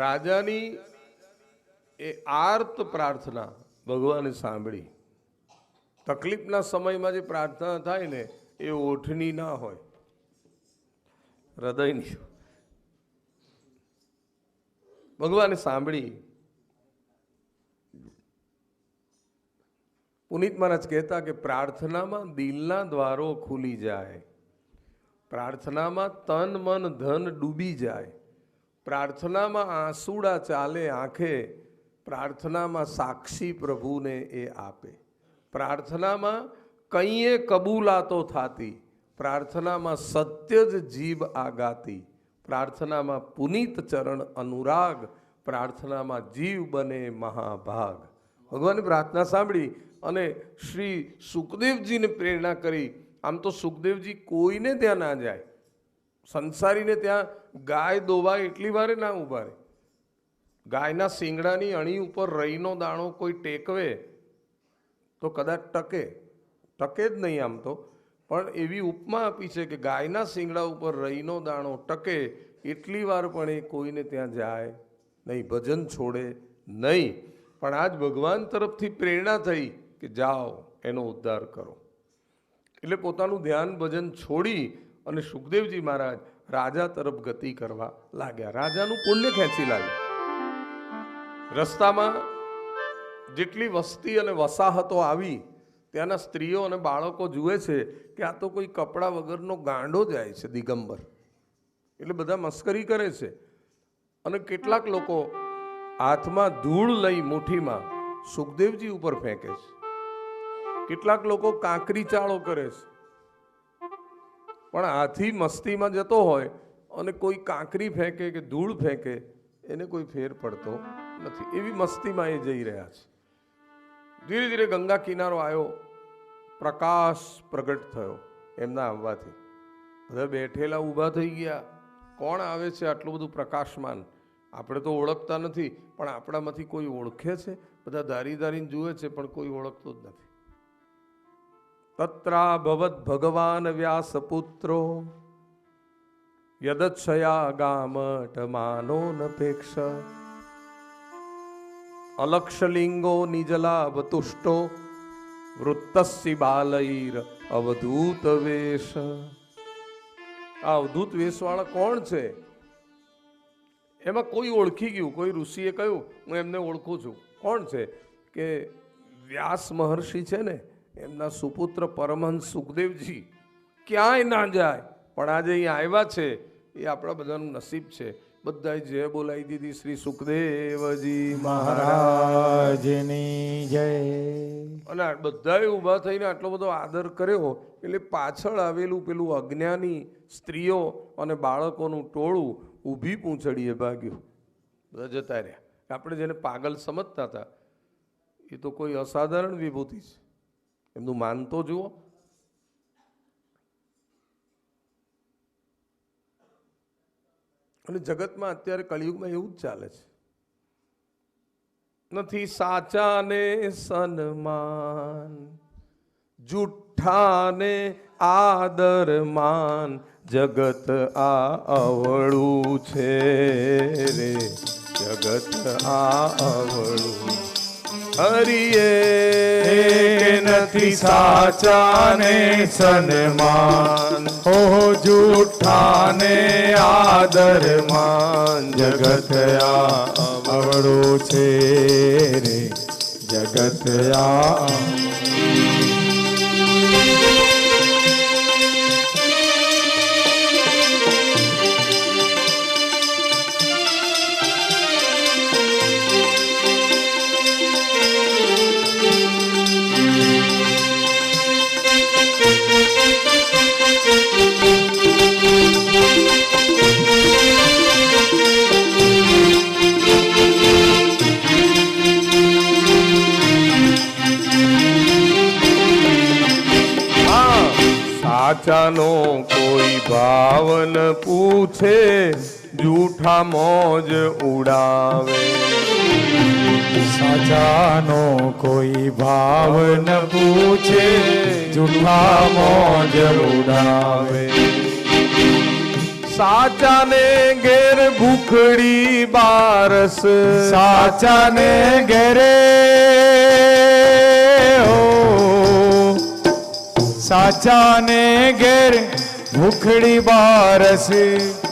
રાજાની એ આર્ત પ્રાર્થના ભગવાને સાંભળી. તકલીફના સમયમાં જે પ્રાર્થના થાય ને એ ઓઠની ના હોય, હૃદયની. ભગવાને સાંભળી. પુનિત મહારાજ કહેતા કે પ્રાર્થનામાં દિલના દ્વારો ખુલી જાય, પ્રાર્થનામાં તન મન ધન ડૂબી જાય, પ્રાર્થનામાં આંસુડા ચાલે આંખે, પ્રાર્થનામાં સાક્ષી પ્રભુને એ આપે, પ્રાર્થનામાં કંઈએ કબૂલાતો થાતી, પ્રાર્થનામાં સત્ય જ જીભ આગાતી, પ્રાર્થનામાં પુનિત ચરણ અનુરાગ, પ્રાર્થનામાં જીવ બને મહાભાગ. ભગવાને પ્રાર્થના સાંભળી અને શ્રી સુખદેવજીને પ્રેરણા કરી. આમ તો સુખદેવજી કોઈને ત્યાં ના જાય, સંસારીને ત્યાં ગાય દોવાય એટલી વારે ના ઉભા રહે. ગાયના શિંગડાની અણી ઉપર રઈનો દાણો કોઈ ટેકવે તો કદાચ ટકે જ નહીં આમ તો, પણ એવી ઉપમા આપી છે કે ગાયના શિંગડા ઉપર રઈનો દાણો ટકે એટલી વાર પણ એ કોઈને ત્યાં જાય નહીં, ભજન છોડે નહીં. પણ આજ ભગવાન તરફથી પ્રેરણા થઈ કે જાઓ એનો ઉદ્ધાર કરો, એટલે પોતાનું ધ્યાન ભજન છોડી અને સુખદેવજી મહારાજ રાજા તરફ ગતિ કરવા લાગ્યા. રાજાનું પુણ્ય ખેંચી લાગ્યા. રસ્તામાં જેટલી વસ્તી અને વસાહતો આવી, ત્યાંના સ્ત્રીઓ અને બાળકો જુએ છે કે આ તો કોઈ કપડા વગરનો ગાંડો જાય છે દિગંબર, એટલે બધા મસ્કરી કરે છે. અને કેટલાક લોકો હાથમાં ધૂળ લઈ મુઠ્ઠીમાં સુખદેવજી ઉપર ફેંકે છે, કેટલાક લોકો કાંકરી ચાળો કરે છે. પણ હાથી મસ્તીમાં જતો હોય અને કોઈ કાંકરી ફેંકે કે ધૂળ ફેંકે એને કોઈ ફેર પડતો નથી, એવી મસ્તીમાં એ જઈ રહ્યા છે. ધીરે ધીરે ગંગા કિનારો આવ્યો, પ્રકાશ પ્રગટ થયો એમના આવવાથી. બધા બેઠેલા ઊભા થઈ ગયા. કોણ આવે છે આટલું બધું પ્રકાશમાન? આપણે તો ઓળખતા નથી, પણ આપણામાંથી કોઈ ઓળખે છે? બધા ધારી ધારીને જુએ છે પણ કોઈ ઓળખતો જ નથી. તત્રા ભવત ભગવાન વ્યાસપુત્રો યદચ્છયા ગામટ માનો નપેક્ષ અલક્ષલિંગો નિજલાભ તુષ્ટો વૃત્તસ્ય બાલૈર અવધૂત વેશ. આ અવધૂત વેશવાળા કોણ છે? એમાં કોઈ ઓળખી ગયું. કોઈ ઋષિએ કહ્યું હું એમને ઓળખું છું. કોણ છે? કે વ્યાસ મહર્ષિ છે ને, એમના સુપુત્ર પરમહંસ સુખદેવજી. ક્યાંય ના જાય પણ આજે અહીંયા આવ્યા છે, એ આપણા બધાનું નસીબ છે. બધાએ જય બોલાવી દીધી. શ્રી સુખદેવજી મહારાજની જય. અને બધાએ ઊભા થઈને આટલો બધો આદર કર્યો એટલે પાછળ આવેલું પેલું અજ્ઞાની સ્ત્રીઓ અને બાળકોનું ટોળું ઊભી પૂંછડીએ ભાગ્યું. બધા જતા રહ્યા. આપણે જેને પાગલ સમજતા હતા એ તો કોઈ અસાધારણ વિભૂતિ છે. એમનું માન તો જુઓ. અને જગતમાં અત્યારે કળિયુગમાં એવું જ ચાલે છે. નથી સાચાને સન્માન, જુઠ્ઠાને આદર માન, જગત આ અવળું છે રે, જગત આ અવળું. હરિએ નથી સાચાને સન્માન, હો જૂઠાને આદર માન, જગત આ અવળું છે રે, જગત આ. સાચાનો કોઈ ભાવ ન પૂછે, જૂઠા મોજ ઉડાવે. સાચાનો કોઈ ભાવ ન પૂછે, જૂઠા મોજ ઉડાવે. સાચાને ઘેર ભૂખડી બારસ, સાચાને ઘેરે સાચાને ઘેર ભૂખડી બારસ,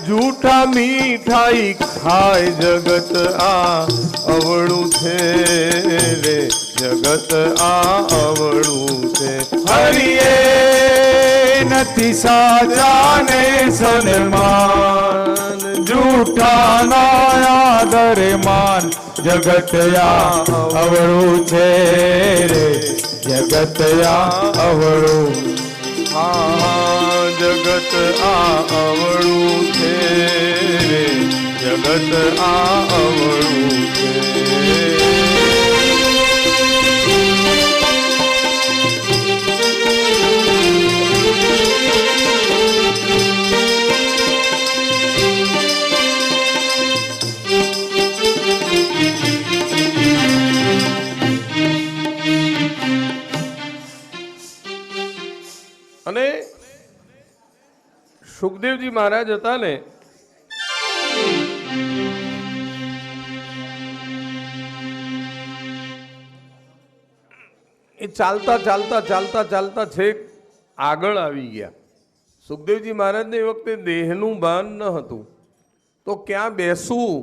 જૂઠા મીઠાઈ ખાય જગત આ અવળું છે રે, જગત આ અવળું છે. હરિએ નથી સાચાને સન્માન, જૂઠાના આદર માન, જગત આ અવળું છે રે, જગત આ અવળું. જગત આ અવળું છે રે, જગત આ અવળું છે. અને સુખદેવજી મહારાજ હતા ને, એ ચાલતા ચાલતા ચાલતા ચાલતા છેક આગળ આવી ગયા. સુખદેવજી મહારાજને એ વખતે દેહનું ભાન ન હતું, તો ક્યાં બેસવું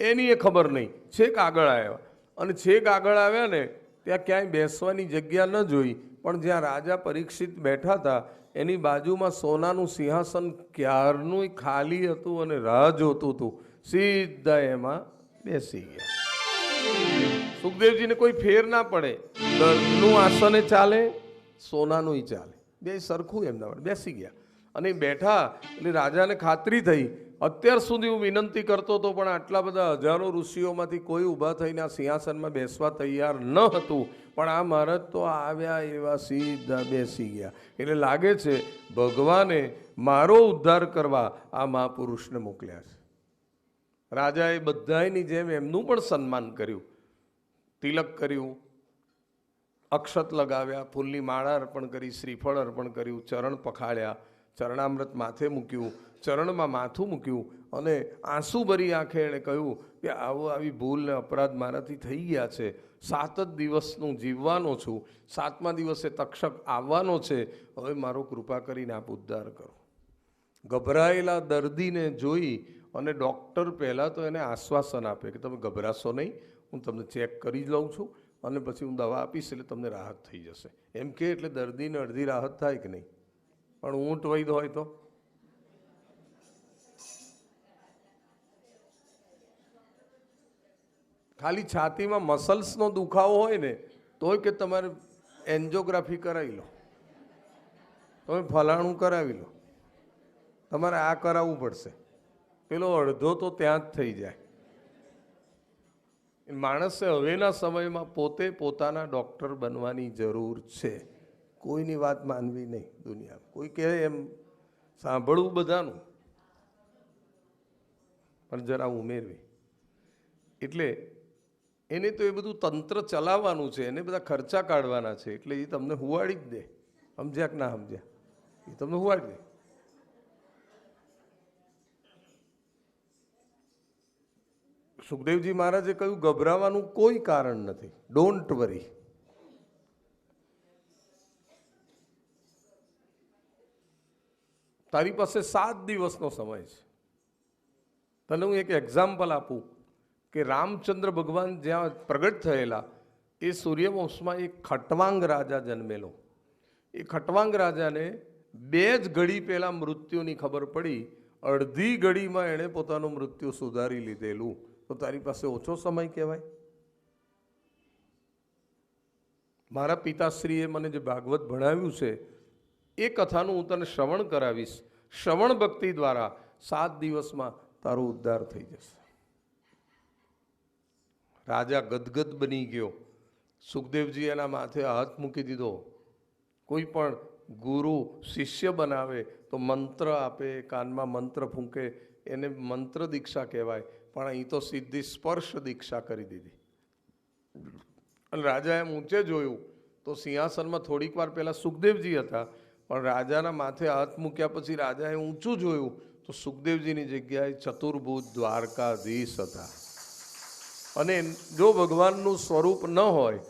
એની એ ખબર નહીં. છેક આગળ આવ્યા, અને છેક આગળ આવ્યા ને ત્યાં ક્યાંય બેસવાની જગ્યા ન જોઈ, પણ જ્યાં રાજા પરીક્ષિત બેઠા હતા એની બાજુમાં સોનાનું સિંહાસન ક્યારનું ખાલી હતું અને રાહ જોતું હતું. સીધા એમાં બેસી ગયા. સુખદેવજીને કોઈ ફેર ના પડે, દરનું આસને ચાલે, સોનાનું ચાલે, બે સરખું એમના માટે બેસી ગયા. અને બેઠા એટલે રાજાને ખાતરી થઈ, અત્યાર સુધી હું વિનંતી કરતો હતો પણ આટલા બધા હજારો ઋષિઓમાંથી કોઈ ઊભા થઈને આ સિંહાસનમાં બેસવા તૈયાર ન હતું, પણ આ મહારાજ તો આવ્યા એવા સીધા બેસી ગયા. એટલે લાગે છે ભગવાને મારો ઉદ્ધાર કરવા આ મહાપુરુષને મોકલ્યા છે. રાજાએ બધાની જેમ એમનું પણ સન્માન કર્યું, તિલક કર્યું, અક્ષત લગાવ્યા, ફૂલની માળા અર્પણ કરી, શ્રીફળ અર્પણ કર્યું, ચરણ પખાળ્યા, ચરણામૃત માથે મૂક્યું, ચરણમાં માથું મૂક્યું, અને આંસુ ભરી આંખે એણે કહ્યું કે આવી ભૂલ ને અપરાધ મારાથી થઈ ગયા છે. 7 જ દિવસનું જીવવાનો છું, 7મા દિવસે તક્ષક આવવાનો છે, હવે મારો કૃપા કરીને આપ ઉદ્ધાર કરો. ગભરાયેલા દર્દીને જોઈ અને ડૉક્ટર પહેલાં તો એને આશ્વાસન આપે કે તમે ગભરાશો નહીં, હું તમને ચેક કરી જ લઉં છું અને પછી હું દવા આપીશ એટલે તમને રાહત થઈ જશે. એમ કે એટલે દર્દીને અડધી રાહત થાય કે નહીં? પણ ઊંટ વૈદ હોય તો ખાલી છાતીમાં મસલ્સનો દુખાવો હોય ને તોય કે તમારે એન્જિયોગ્રાફી કરાવી લો, તમે ફલાણું કરાવી લો, તમારે આ કરાવવું પડશે, પેલો અડધો તો ત્યાં જ થઈ જાય. માણસે હવેના સમયમાં પોતે પોતાના ડૉક્ટર બનવાની જરૂર છે. કોઈની વાત માનવી નહીં. દુનિયા કોઈ કહે એમ સાંભળવું બધાનું, પણ જરા ઉમેરવી. એટલે એને તો એ બધું તંત્ર ચલાવવાનું છે, એને બધા ખર્ચા કાઢવાના છે, એટલે એ તમને હુવાડી જ દે. સમજ્યા કે ના સમજ્યા? એ તમને હુવાડી દે. સુખદેવજી મહારાજે કહ્યું ગભરાવાનું કોઈ કારણ નથી, ડોન્ટ વરી. તારી પાસે 7 દિવસનો સમય છે. તને હું એક એક્ઝામ્પલ આપું કે રામચંદ્ર ભગવાન જ્યાં પ્રગટ થયેલા એ સૂર્યવંશમાં એક ખટવાંગ રાજા જન્મેલો. એ ખટવાંગ રાજાને 2 જ ઘડી પહેલા મૃત્યુની ખબર પડી, અડધી ઘડીમાં એણે પોતાનું મૃત્યુ સુધારી લીધેલું. તો તારી પાસે ઓછો સમય કહેવાય? મારા પિતાશ્રીએ મને જે ભાગવત ભણાવ્યું છે એ કથાનું હું તને શ્રવણ કરાવીશ. શ્રવણ ભક્તિ દ્વારા 7 દિવસમાં તારો ઉદ્ધાર થઈ જશે. રાજા ગદગદ બની ગયો. સુખદેવજી એના માથે હાથ મૂકી દીધો. કોઈ પણ ગુરુ શિષ્ય બનાવે તો મંત્ર આપે, કાનમાં મંત્ર ફૂંકે, એને મંત્ર દીક્ષા કહેવાય. પણ અહીં તો સીધી સ્પર્શ દીક્ષા કરી દીધી. અને રાજાએ ઊંચે જોયું તો સિંહાસનમાં થોડીક વાર પહેલાં સુખદેવજી હતા, પણ રાજાના માથે હાથ મૂક્યા પછી રાજાએ ઊંચું જોયું તો સુખદેવજીની જગ્યાએ ચતુર્ભુજ દ્વારકાધીશ હતા. અને જો ભગવાનનું સ્વરૂપ ન હોય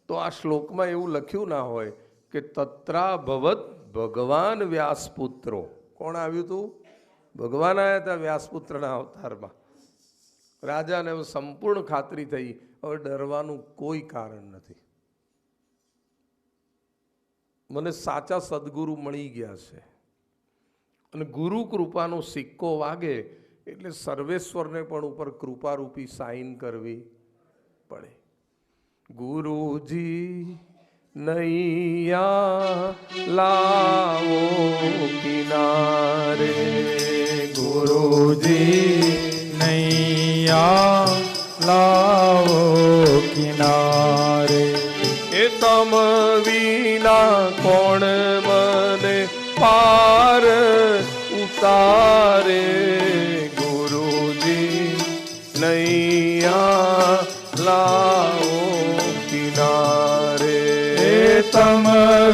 તો આ શ્લોકમાં એવું લખ્યું ના હોય કે તત્રા ભવત ભગવાન વ્યાસપુત્રો. કોણ આવ્યું હતું? ભગવાન આવ્યા હતા વ્યાસપુત્રના અવતારમાં. રાજાને સંપૂર્ણ ખાતરી થઈ, હવે ડરવાનું કોઈ કારણ નથી. મને સાચા સદગુરુ મળી ગયા છે. અને ગુરુ કૃપાનો સિક્કો વાગે એટલે સર્વેશ્વરને પણ ઉપર કૃપારૂપી સાઈન કરવી પડે. ગુરુજી નૈયા લાવો કિનારે, ગુરુજી નૈયા લાવો કિનારે. એ તમ વિના કોણ મને પાર ઉતારે, ગુરુજી નૈયા લાવો કિનારે. તમ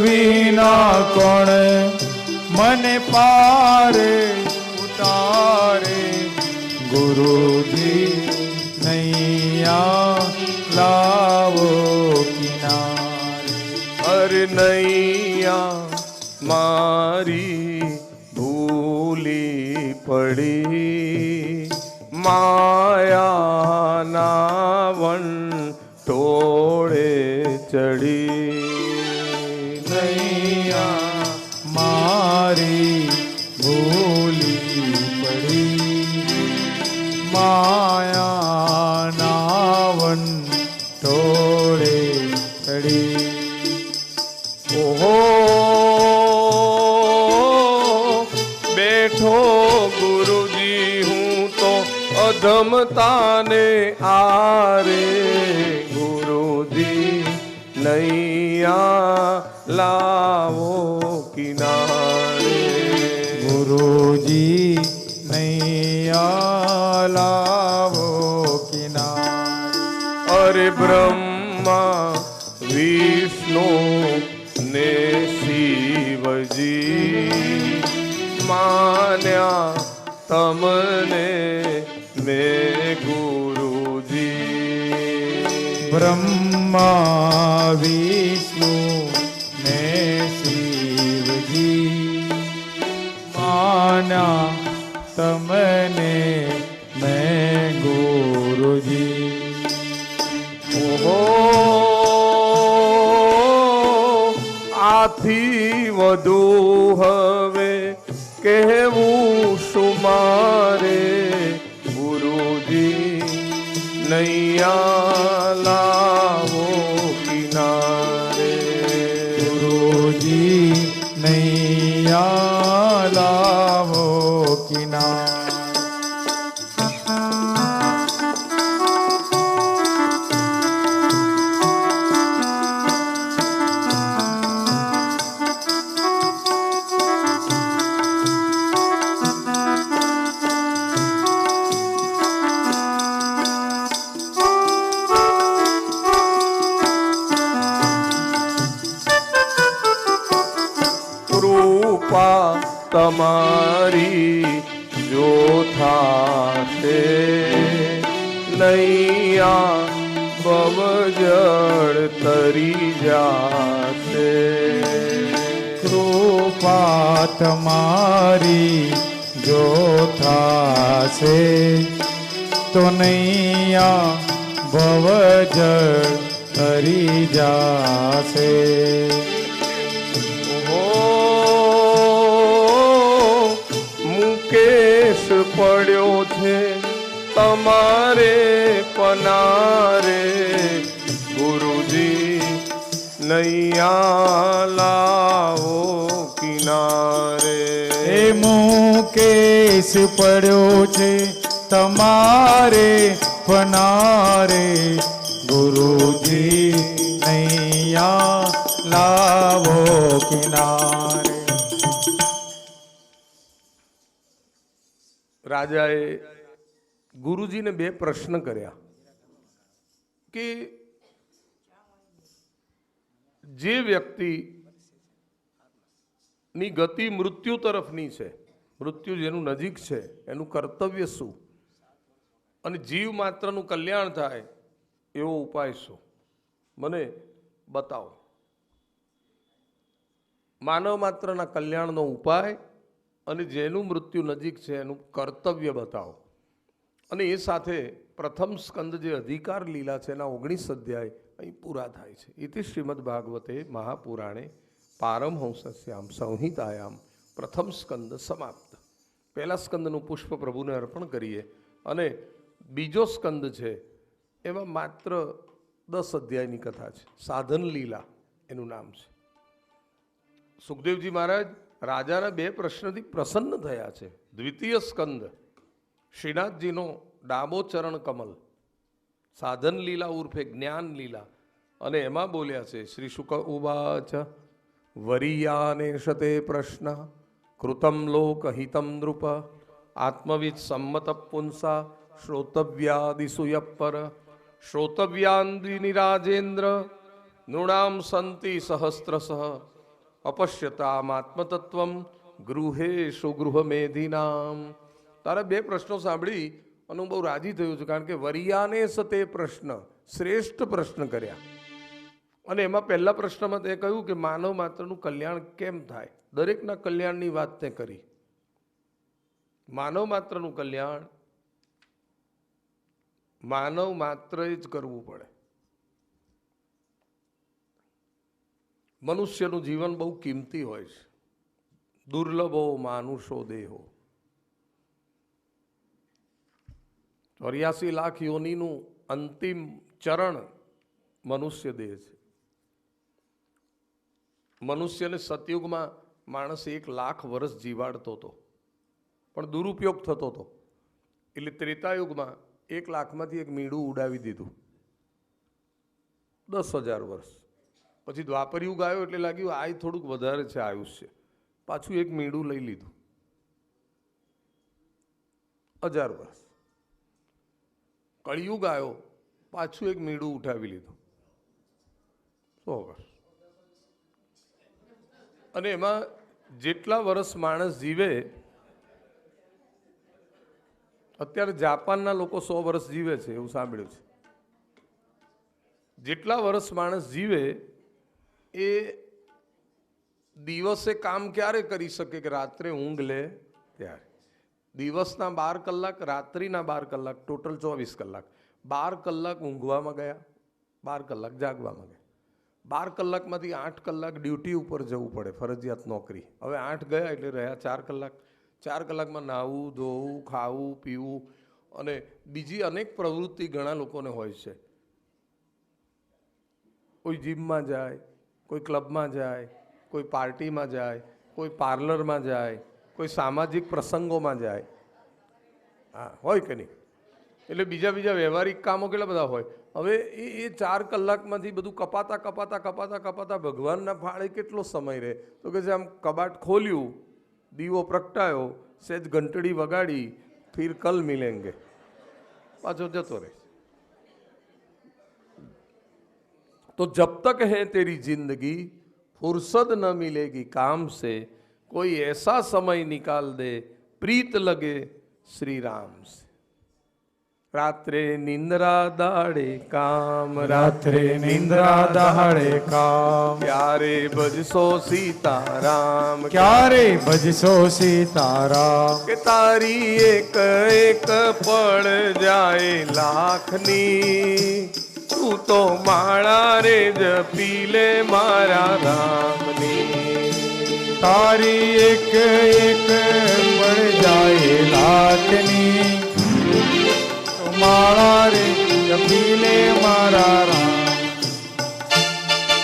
વિના કોણ મને પારે ઉતારે, ગુરુજી નૈયા લાવો કિનારે. અરે નૈયા મારી ભૂલી પડી, માયાના વન ટોળે ચડી. નૈયા મારી ભૂલી પડી, માયાના વન ટોળે ચડી. ઓહો બેઠો ગુરુજી હું તો અધમતાને આરે, ગુરુજી નૈયા લાવો કિનારે. ગુરુજી નૈયા લાવો કિનારે. અરે બ્રહ્મા વિષ્ણુ ને શિવજી માન્યા તમને મેં ગુરુજી. બ્રહ્મા વિષ્ણુ ને શિવજી માન્યા તમને મેં ગુરુજી. ઓહો આથી વધુ હવે કહેવું શું મારે, ગુરુજી નૈયા લાવો કિનારે. ગુરુજી નૈયા લાવો કિનારે. કૃપા તમારી જો થાશે, નૈયા બવજળ તરી જાશે. કૃપા તમારી જો થાશે તો નૈયા ભવજળ તરી જાશે. મુકેશ પડ્યો છે તમારે પનારે, ગુરુજી નૈયા લાવો કિનારે. એ મુકેશ પડ્યો છે તમારે પનારે, ગુરુજી નૈયા લાવો કિનારે. રાજાએ ગુરુજીને બે પ્રશ્ન કર્યા કે જે વ્યક્તિ ની ગતિ મૃત્યુ તરફની છે, મૃત્યુ જેનું નજીક છે એનું કર્તવ્ય શું, અને જીવ માત્રનું કલ્યાણ થાય એવો ઉપાય શું, મને બતાવો. માનવ માત્રના કલ્યાણનો ઉપાય અને જેનું મૃત્યુ નજીક છે એનું કર્તવ્ય બતાવો. અને એ સાથે પ્રથમ સ્કંદ જે અધિકાર લીલા છે એના 19 અધ્યાય અહીં પૂરા થાય છે. ઇતિ શ્રીમદ ભાગવતે મહાપુરાણે પારમહંસ્યામ સંહિતાયામ પ્રથમ સ્કંદ સમાપ્ત. પહેલા સ્કંદનું પુષ્પ પ્રભુને અર્પણ કરીએ અને બીજો સ્કંદ છે એમાં માત્ર 10 અધ્યાયની કથા છે. સાધન લીલા એનું નામ છે. સુખદેવજી મહારાજ રાજાના 2 પ્રશ્નથી પ્રસન્ન થયા છે. દ્વિતીય સ્કંદ શ્રીનાથજીનો ડાબો ચરણ કમલ, સાધન લીલા ઉર્ફે જ્ઞાન લીલા, અને એમાં બોલ્યા છે શ્રી શુક ઉવાચ વરિયાને શતે પ્રશ્ન કૃતમ લોકહિતમ નૃપ આત્મવિદ સંમત પુંસા શ્રોતવ્યાદિસુ યપર શ્રોતવ્યાંદિની રાજેન્દ્ર નૃણામ સંતિ સહસ્રશ અપશ્યતામાત્મતત્વમ ગૃહેશુ ગૃહમેધિનામ. તારા 2 પ્રશ્નો સાંભળી અને હું બહુ રાજી થયો છું, કારણ કે વરિયાને સતે પ્રશ્ન શ્રેષ્ઠ પ્રશ્ન કર્યા. અને એમાં પહેલા પ્રશ્નમાં તે કહ્યું કે માનવ માત્રનું કલ્યાણ કેમ થાય. દરેકના કલ્યાણની વાત તે કરી. માનવ માત્રનું કલ્યાણ માનવ માત્રએ જ કરવું પડે. મનુષ્યનું જીવન બહુ કિંમતી હોય છે. દુર્લભો માનુષો દેહો. 84 લાખ યોનિનું અંતિમ ચરણ મનુષ્ય દેહ છે. મનુષ્યને સતયુગમાં માણસ 1 લાખ વર્ષ જીવાડતો હતો, પણ દુરુપયોગ થતો હતો. એટલે ત્રેતાયુગમાં 1 લાખમાંથી 1 મીંડું ઉડાવી દીધું, 10,000 વર્ષ. પછી દ્વાપર યુગ આવ્યો એટલે લાગ્યું આ થોડુંક વધારે છે આયુષ્ય, પાછું 1 મીંડું લઈ લીધું, 1000 વર્ષ. કળિયુગ આવ્યો, પાછું 1 મીંડું ઉઠાવી લીધું, 100 વર્ષ. અને એમાં જેટલા વર્ષ માણસ જીવે, અત્યારે જાપાનના લોકો 100 વર્ષ જીવે છે એવું સાંભળ્યું છે. જેટલા વર્ષ માણસ જીવે એ દિવસે કામ ક્યારે કરી શકે કે રાત્રે ઊંઘ લે ત્યારે. દિવસના 12 કલાક, રાત્રિના 12 કલાક, ટોટલ 24 કલાક. 12 કલાક ઊંઘવામાં ગયા, 12 કલાક જાગવામાં ગયા. 12 કલાકમાંથી 8 કલાક ડ્યુટી ઉપર જવું પડે, ફરજિયાત નોકરી. હવે 8 ગયા એટલે રહ્યા 4 કલાક. 4 કલાકમાં નાહવું, ધોવું, ખાવું, પીવું અને બીજી અનેક પ્રવૃત્તિ ઘણા લોકોને હોય છે. કોઈ જીમમાં જાય, કોઈ ક્લબમાં જાય, કોઈ પાર્ટીમાં જાય, કોઈ પાર્લરમાં જાય, કોઈ સામાજિક પ્રસંગોમાં જાય. હા, હોય કે નહીં? એટલે બીજા વ્યવહારિક કામો કેટલા બધા હોય. હવે એ 4 કલાકમાંથી બધું કપાતા ભગવાનના ફાળે કેટલો સમય રહે? તો કે આમ કબાટ ખોલ્યું, દીવો પ્રગટાયો, સેજ ઘંટડી વગાડી, ફિર કલ મિલેંગે, પાછો જતો રહે. तो जब तक है तेरी जिंदगी फुर्सत न मिलेगी काम से, कोई ऐसा समय निकाल दे प्रीत लगे श्री राम से. रात्रे निंद्रा दाड़े काम, રાત્રે નિંદ્રા દહાડે કામ, क्यारे भजसो सीताराम, ક્યારે ભજશો સીતારામ. के तारी एक एक पड़ जाए लाखनी, तू तो माळा रे जपी લે મારા રામની. તારી એક એક પડ જાય લાખની, માળા રે જપી લે મારા રામ.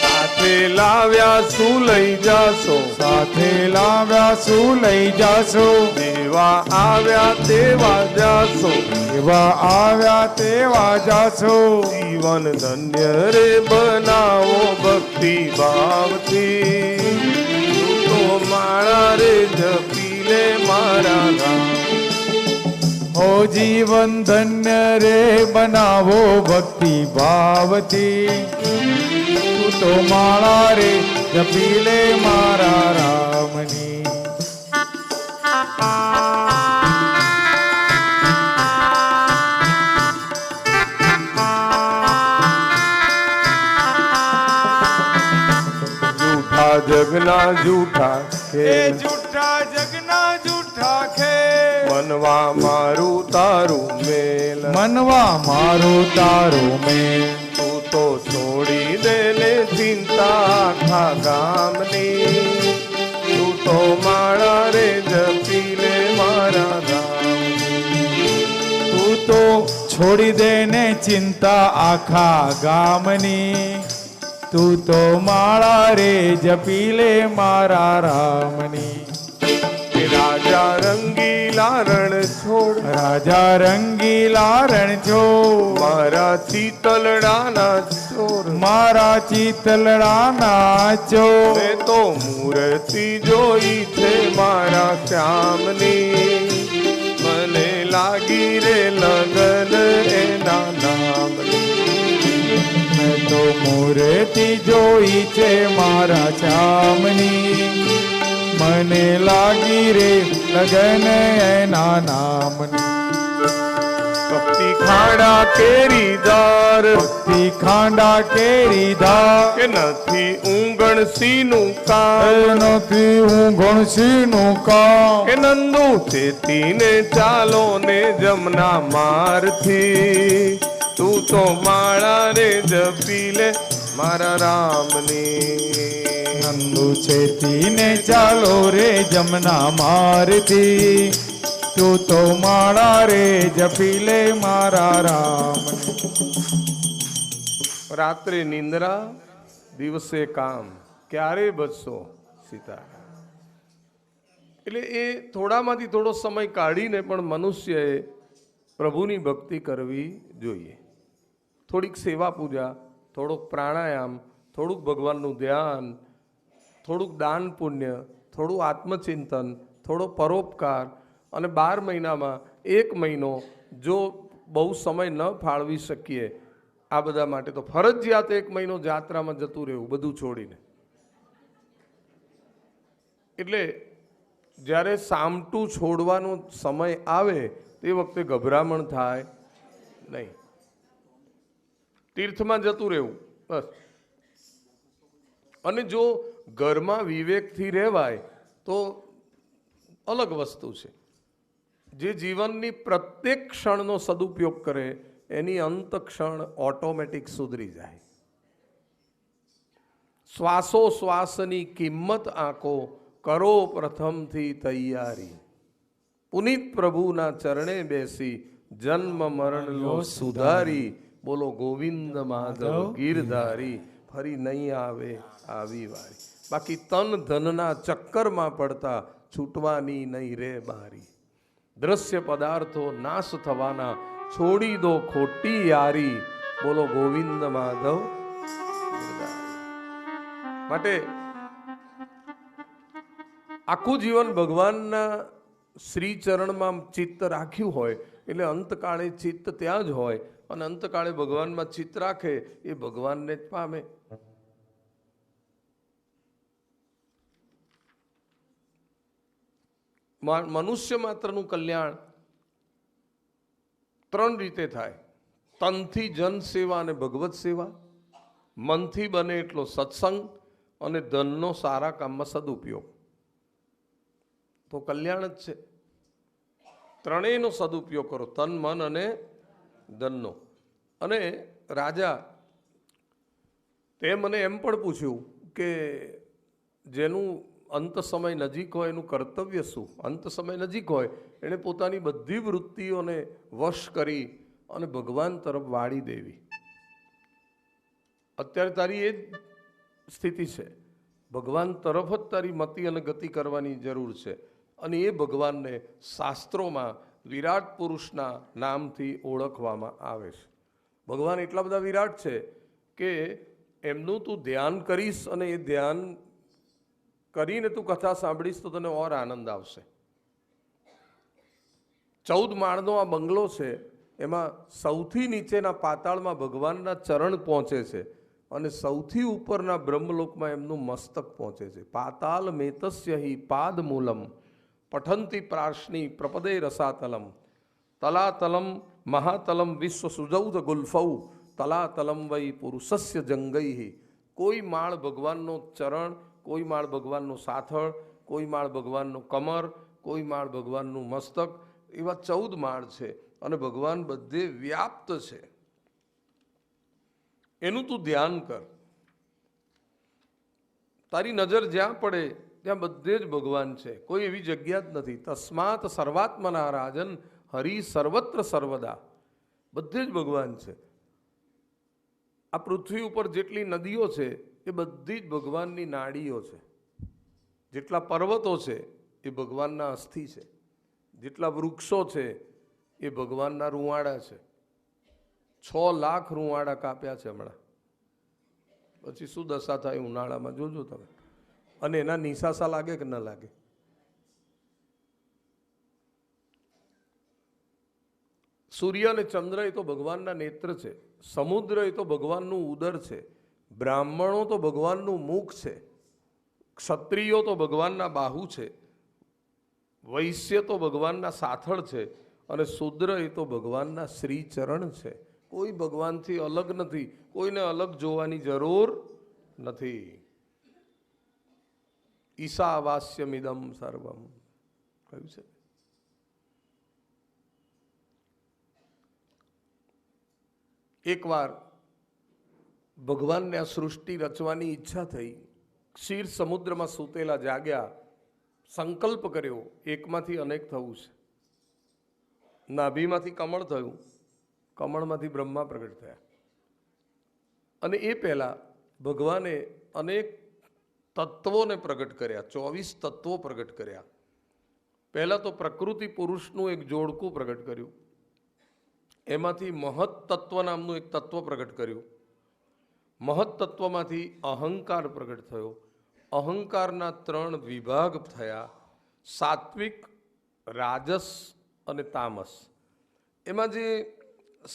સાથે લાવ્યા શું લઈ જાશો, સાથે લાવ્યા શું લઈ જાશો, દેવા આવ્યા તેવા જાશો, એવા આવ્યા તેવા જાશો. જીવન ધન્ય રે બનાવો ભક્તિ ભાવથી, તું તો માળા રે જપી લે મારા રામ. ઓ જીવન ધન્ય રે બનાવો ભક્તિ ભાવથી, તું તો માળા રે જપી લે મારા રામની. જૂઠા એ ખેલ જૂઠા જગના જૂઠા ખેલ મનવા મારું તારું મેલ મનવા મારું તારું મેલ તું તો છોડી દે ને ચિંતા આખા ગામની તું તો માળા રે જપી લે મારા રામની તું તો છોડી દે ને ચિંતા આખા ગામની તું તો માળા રે જપી લે મારા રામની કે રાજા રંગીલા રણ છોડ રાજા રંગીલા રણ છો મારા ચિતલડાના ચોર મારા ચિતલડાના ચો મેં તો મૂર્તિ જોઈ છે મારા શ્યામની મને લાગી રે લગન એના નામની મેં તો મૂર્તિ જોઈ છે મારા શ્યામની મને લાગી રે લગન એના નામની ભક્તિ ખાડા કેરીદાર ભક્તિ ખાંડા કેરી ધા કે નથી ઊંઘણસીનું કામ નથી હું ગણસીનું કામ કે નંદુ ચેતીને ચાલો ને જમના મારથી તું તો માળા રે જપી લે મારા રામની નંદુ છેતીને ચાલો રે જમના મારથી તું તો માળા રે જપી લે મારા રામ રાત્રે નિંદ્રા દિવસે કામ ક્યારે બચશો સીતા એટલે એ થોડામાંથી થોડો સમય કાઢીને પણ મનુષ્યએ પ્રભુની ભક્તિ કરવી જોઈએ. થોડીક સેવા પૂજા, થોડોક પ્રાણાયામ, થોડુંક ભગવાનનું ધ્યાન, થોડુંક દાન પુણ્ય, થોડું આત્મચિંતન, થોડો પરોપકાર અને 12 મહિનામાં 1 મહિનો જો બહુ સમય ન ફાળવી શકીએ આ બધા માટે તો ફરજિયાત 1 મહિનો જાત્રામાં જતું રહેવું બધું છોડીને. એટલે જ્યારે સામટું છોડવાનો સમય આવે તે વખતે ગભરામણ થાય નહીં. તીર્થમાં જતું રહેવું બસ. અને જો ઘરમાં વિવેકથી રહેવાય તો અલગ વસ્તુ છે. જે જીવનની પ્રત્યેક ક્ષણનો સદુપયોગ કરે એની અંત ક્ષણ ઓટોમેટિક સુધરી જાય. શ્વાસોશ્વાસની કિંમત આંકો, કરો પ્રથમથી તૈયારી. પુનિત પ્રભુના ચરણે બેસી જન્મ મરણ લો સુધારી. બોલો ગોવિંદ માધવ ગીરધારી, ફરી નહીં આવે આવી વારી. બાકી તન ધનના ચક્કરમાં પડતા છૂટવાની નહીં રે બારી. દ્રશ્ય પદાર્થો નાશ થવાના, છોડી દો ખોટી યારી. બોલો ગોવિંદ માધવ ગીરધારી. માટે આખું જીવન ભગવાનના શ્રી ચરણમાં ચિત્ત રાખ્યું હોય એટલે અંતકાળે ચિત્ત ત્યાં જ હોય અને અંતકાળે ભગવાનમાં ચિત્ત રાખે એ ભગવાનને જ પામે. મનુષ્ય માત્રનું કલ્યાણ 3 રીતે થાય. તનથી જન સેવા અને ભગવત સેવા, મનથી બને એટલો સત્સંગ અને ધનનો સારા કામમાં સદુપયોગ. તો કલ્યાણ જ છે. ત્રણેયનો સદુપયોગ કરો, તન મન અને ધનનો. અને રાજા તે મને એમ પણ પૂછ્યું કે જેનું અંત સમય નજીક હોય એનું કર્તવ્ય શું? અંત સમય નજીક હોય એણે પોતાની બધી વૃત્તિઓને વશ કરી અને ભગવાન તરફ વાળી દેવી. અત્યારે તારી એ જ સ્થિતિ છે. ભગવાન તરફ જ તારી મતિ અને ગતિ કરવાની જરૂર છે. અને એ ભગવાનને શાસ્ત્રોમાં વિરાટ પુરુષના નામથી ઓળખવામાં આવે છે. ભગવાન એટલા બધા વિરાટ છે કે એમનું તું ધ્યાન કરીશ અને એ ધ્યાન કરીને તું કથા સાંભળીશ તો તને ઓર આનંદ આવશે. 14 માળનો આ બંગલો છે, એમાં સૌથી નીચેના પાતાળમાં ભગવાનના ચરણ પહોંચે છે અને સૌથી ઉપરના બ્રહ્મલોકમાં એમનું મસ્તક પહોંચે છે. પાતાલ મેતસ્ય હિ પાદ મૂલમ પઠંતી પ્રાર્ષ્ણી પ્રપદે રસાતલમ તલાતલમ મહાતલમ વિશ્વ સુજૌત ગુલ્ફૌ તલાતલમ વૈ પુરુષસ્ય જંગૈ. કોઈ માળ ભગવાનનો ચરણ, કોઈ માળ ભગવાનનું સાથળ, કોઈ માળ ભગવાનનું કમર, કોઈ માળ ભગવાનનું મસ્તક, એવા 14 માળ છે અને ભગવાન બધે વ્યાપ્ત છે. એનું તું ધ્યાન કર. તારી નજર જ્યાં પડે ત્યાં બધે જ ભગવાન છે, કોઈ એવી જગ્યા જ નથી. તસ્માત સર્વાત્મના રાજન હરિ સર્વત્ર સર્વદા. બધે જ ભગવાન છે. આ પૃથ્વી ઉપર જેટલી નદીઓ છે એ બધી જ ભગવાનની નાડીઓ છે. જેટલા પર્વતો છે એ ભગવાનના અસ્થિ છે. જેટલા વૃક્ષો છે એ ભગવાનના રૂવાડા છે. 6 લાખ રૂવાડા કાપ્યા છે હમણાં. પછી શું દશા થાય ઉનાળામાં જોજો તમે. અને એના નિશાસા લાગે કે ન લાગે? સૂર્ય અને ચંદ્ર એ તો ભગવાનના નેત્ર છે. સમુદ્ર એ તો ભગવાનનું ઉદર છે. બ્રાહ્મણો તો ભગવાનનું મુખ છે. ક્ષત્રિયો તો ભગવાનના બાહુ છે. વૈશ્ય તો ભગવાનના સાથળ છે. અને શૂદ્ર એ તો ભગવાનના શ્રી ચરણ છે. કોઈ ભગવાનથી અલગ નથી. કોઈને અલગ જોવાની જરૂર નથી. ઈશાવાસ્યમિદમ સર્વમ કહ્યું છે. એકવાર ભગવાનને આ સૃષ્ટિ રચવાની ઈચ્છા થઈ. ક્ષીર સમુદ્રમાં સૂતેલા જાગ્યા, સંકલ્પ કર્યો એકમાંથી અનેક થવું છે. નાભીમાંથી કમળ થયું, કમળમાંથી બ્રહ્મા પ્રગટ થયા. અને એ પહેલા ભગવાને અનેક તત્વોને પ્રગટ કર્યા, 24 તત્વો પ્રગટ કર્યા. પહેલા તો પ્રકૃતિ પુરુષનું એક જોડકું પ્રગટ કર્યું. એમાંથી મહત તત્વ નામનું એક તત્વ પ્રગટ કર્યું. મહત તત્વમાંથી અહંકાર પ્રગટ થયો. અહંકારના 3 વિભાગ થયા: સાત્વિક, રાજસ અને તામસ. એમાં જે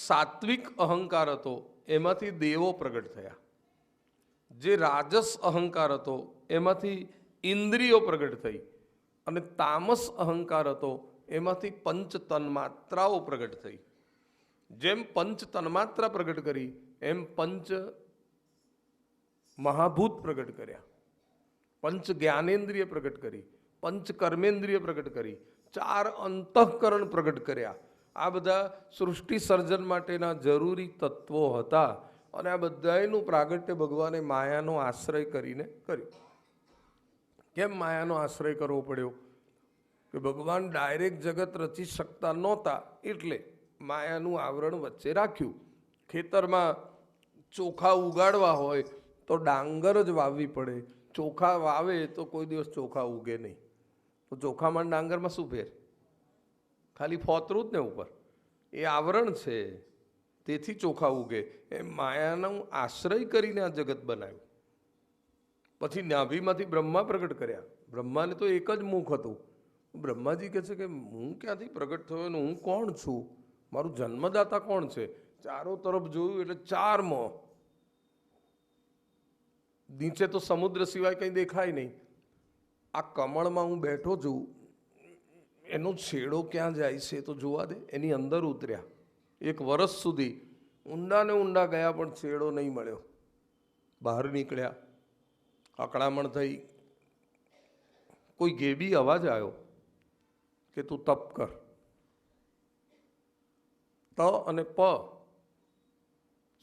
સાત્વિક અહંકાર હતો એમાંથી દેવો પ્રગટ થયા. જે રાજસ અહંકાર હતો એમાંથી ઇન્દ્રિયો પ્રગટ થઈ. અને તામસ અહંકાર હતો એમાંથી પંચ તન્માત્રાઓ પ્રગટ થઈ. જેમ પંચ તન્માત્રા પ્રગટ કરી એમ પંચ મહાભૂત પ્રગટ કર્યા, પંચ જ્ઞાનેન્દ્રિય પ્રગટ કરી, પંચ કર્મેન્દ્રિય પ્રગટ કરી, 4 અંતઃકરણ પ્રગટ કર્યા. આ બધા સૃષ્ટિ સર્જન માટેના જરૂરી તત્વો હતા. અને આ બધાનું પ્રાગટ્ય ભગવાને માયાનો આશ્રય કરીને કર્યું. કેમ માયાનો આશ્રય કરવો પડ્યો? કે ભગવાન ડાયરેક્ટ જગત રચી શકતા નહોતા, એટલે માયાનું આવરણ વચ્ચે રાખ્યું. ખેતરમાં ચોખા ઉગાડવા હોય તો ડાંગર જ વાવવી પડે. ચોખા વાવે તો કોઈ દિવસ ચોખા ઉગે નહીં. તો ચોખામાં ડાંગરમાં શું ફેર? ખાલી ફોતરું જ ને ઉપર. એ આવરણ છે, તેથી ચોખા ઉગે. એ માયાનો આશ્રય કરીને આ જગત બનાવ્યું. પછી નાભીમાંથી બ્રહ્મા પ્રગટ કર્યા. બ્રહ્માને તો એક જ મુખ હતું. બ્રહ્માજી કહે છે કે હું ક્યાંથી પ્રગટ થયો ને હું કોણ છું? મારું જન્મદાતા કોણ છે? ચારો તરફ જોયું એટલે 4 મોં. નીચે તો સમુદ્ર સિવાય કંઈ દેખાય નહીં. આ કમળમાં હું બેઠો છું, એનો છેડો ક્યાં જાય છે તો જોવા દે. એની અંદર ઉતર્યા. 1 વર્ષ સુધી ઊંડા ને ઊંડા ગયા પણ છેડો નહીં મળ્યો. બહાર નીકળ્યા, અકળામણ થઈ. કોઈ ગેબી અવાજ આવ્યો કે તું તપ કર. ત અને પ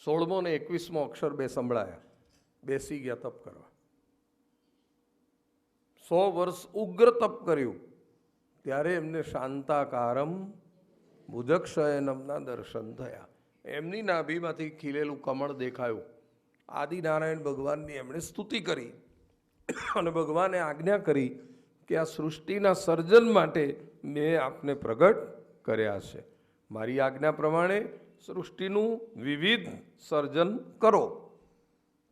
16મો ને 21મો અક્ષર 2 સંભળાયા. બેસી ગયા તપ કરવા. 100 વર્ષ ઉગ્ર તપ કર્યું. ત્યારે એમને શાંતાકારમ ભુજક્ષયનમના દર્શન થયા. એમની નાભીમાંથી ખીલેલું કમળ દેખાયું. આદિનારાયણ ભગવાનની એમણે સ્તુતિ કરી અને ભગવાને આજ્ઞા કરી કે આ સૃષ્ટિના સર્જન માટે મેં આપને પ્રગટ કર્યા છે. મારી આજ્ઞા પ્રમાણે સૃષ્ટિનું વિવિધ સર્જન કરો.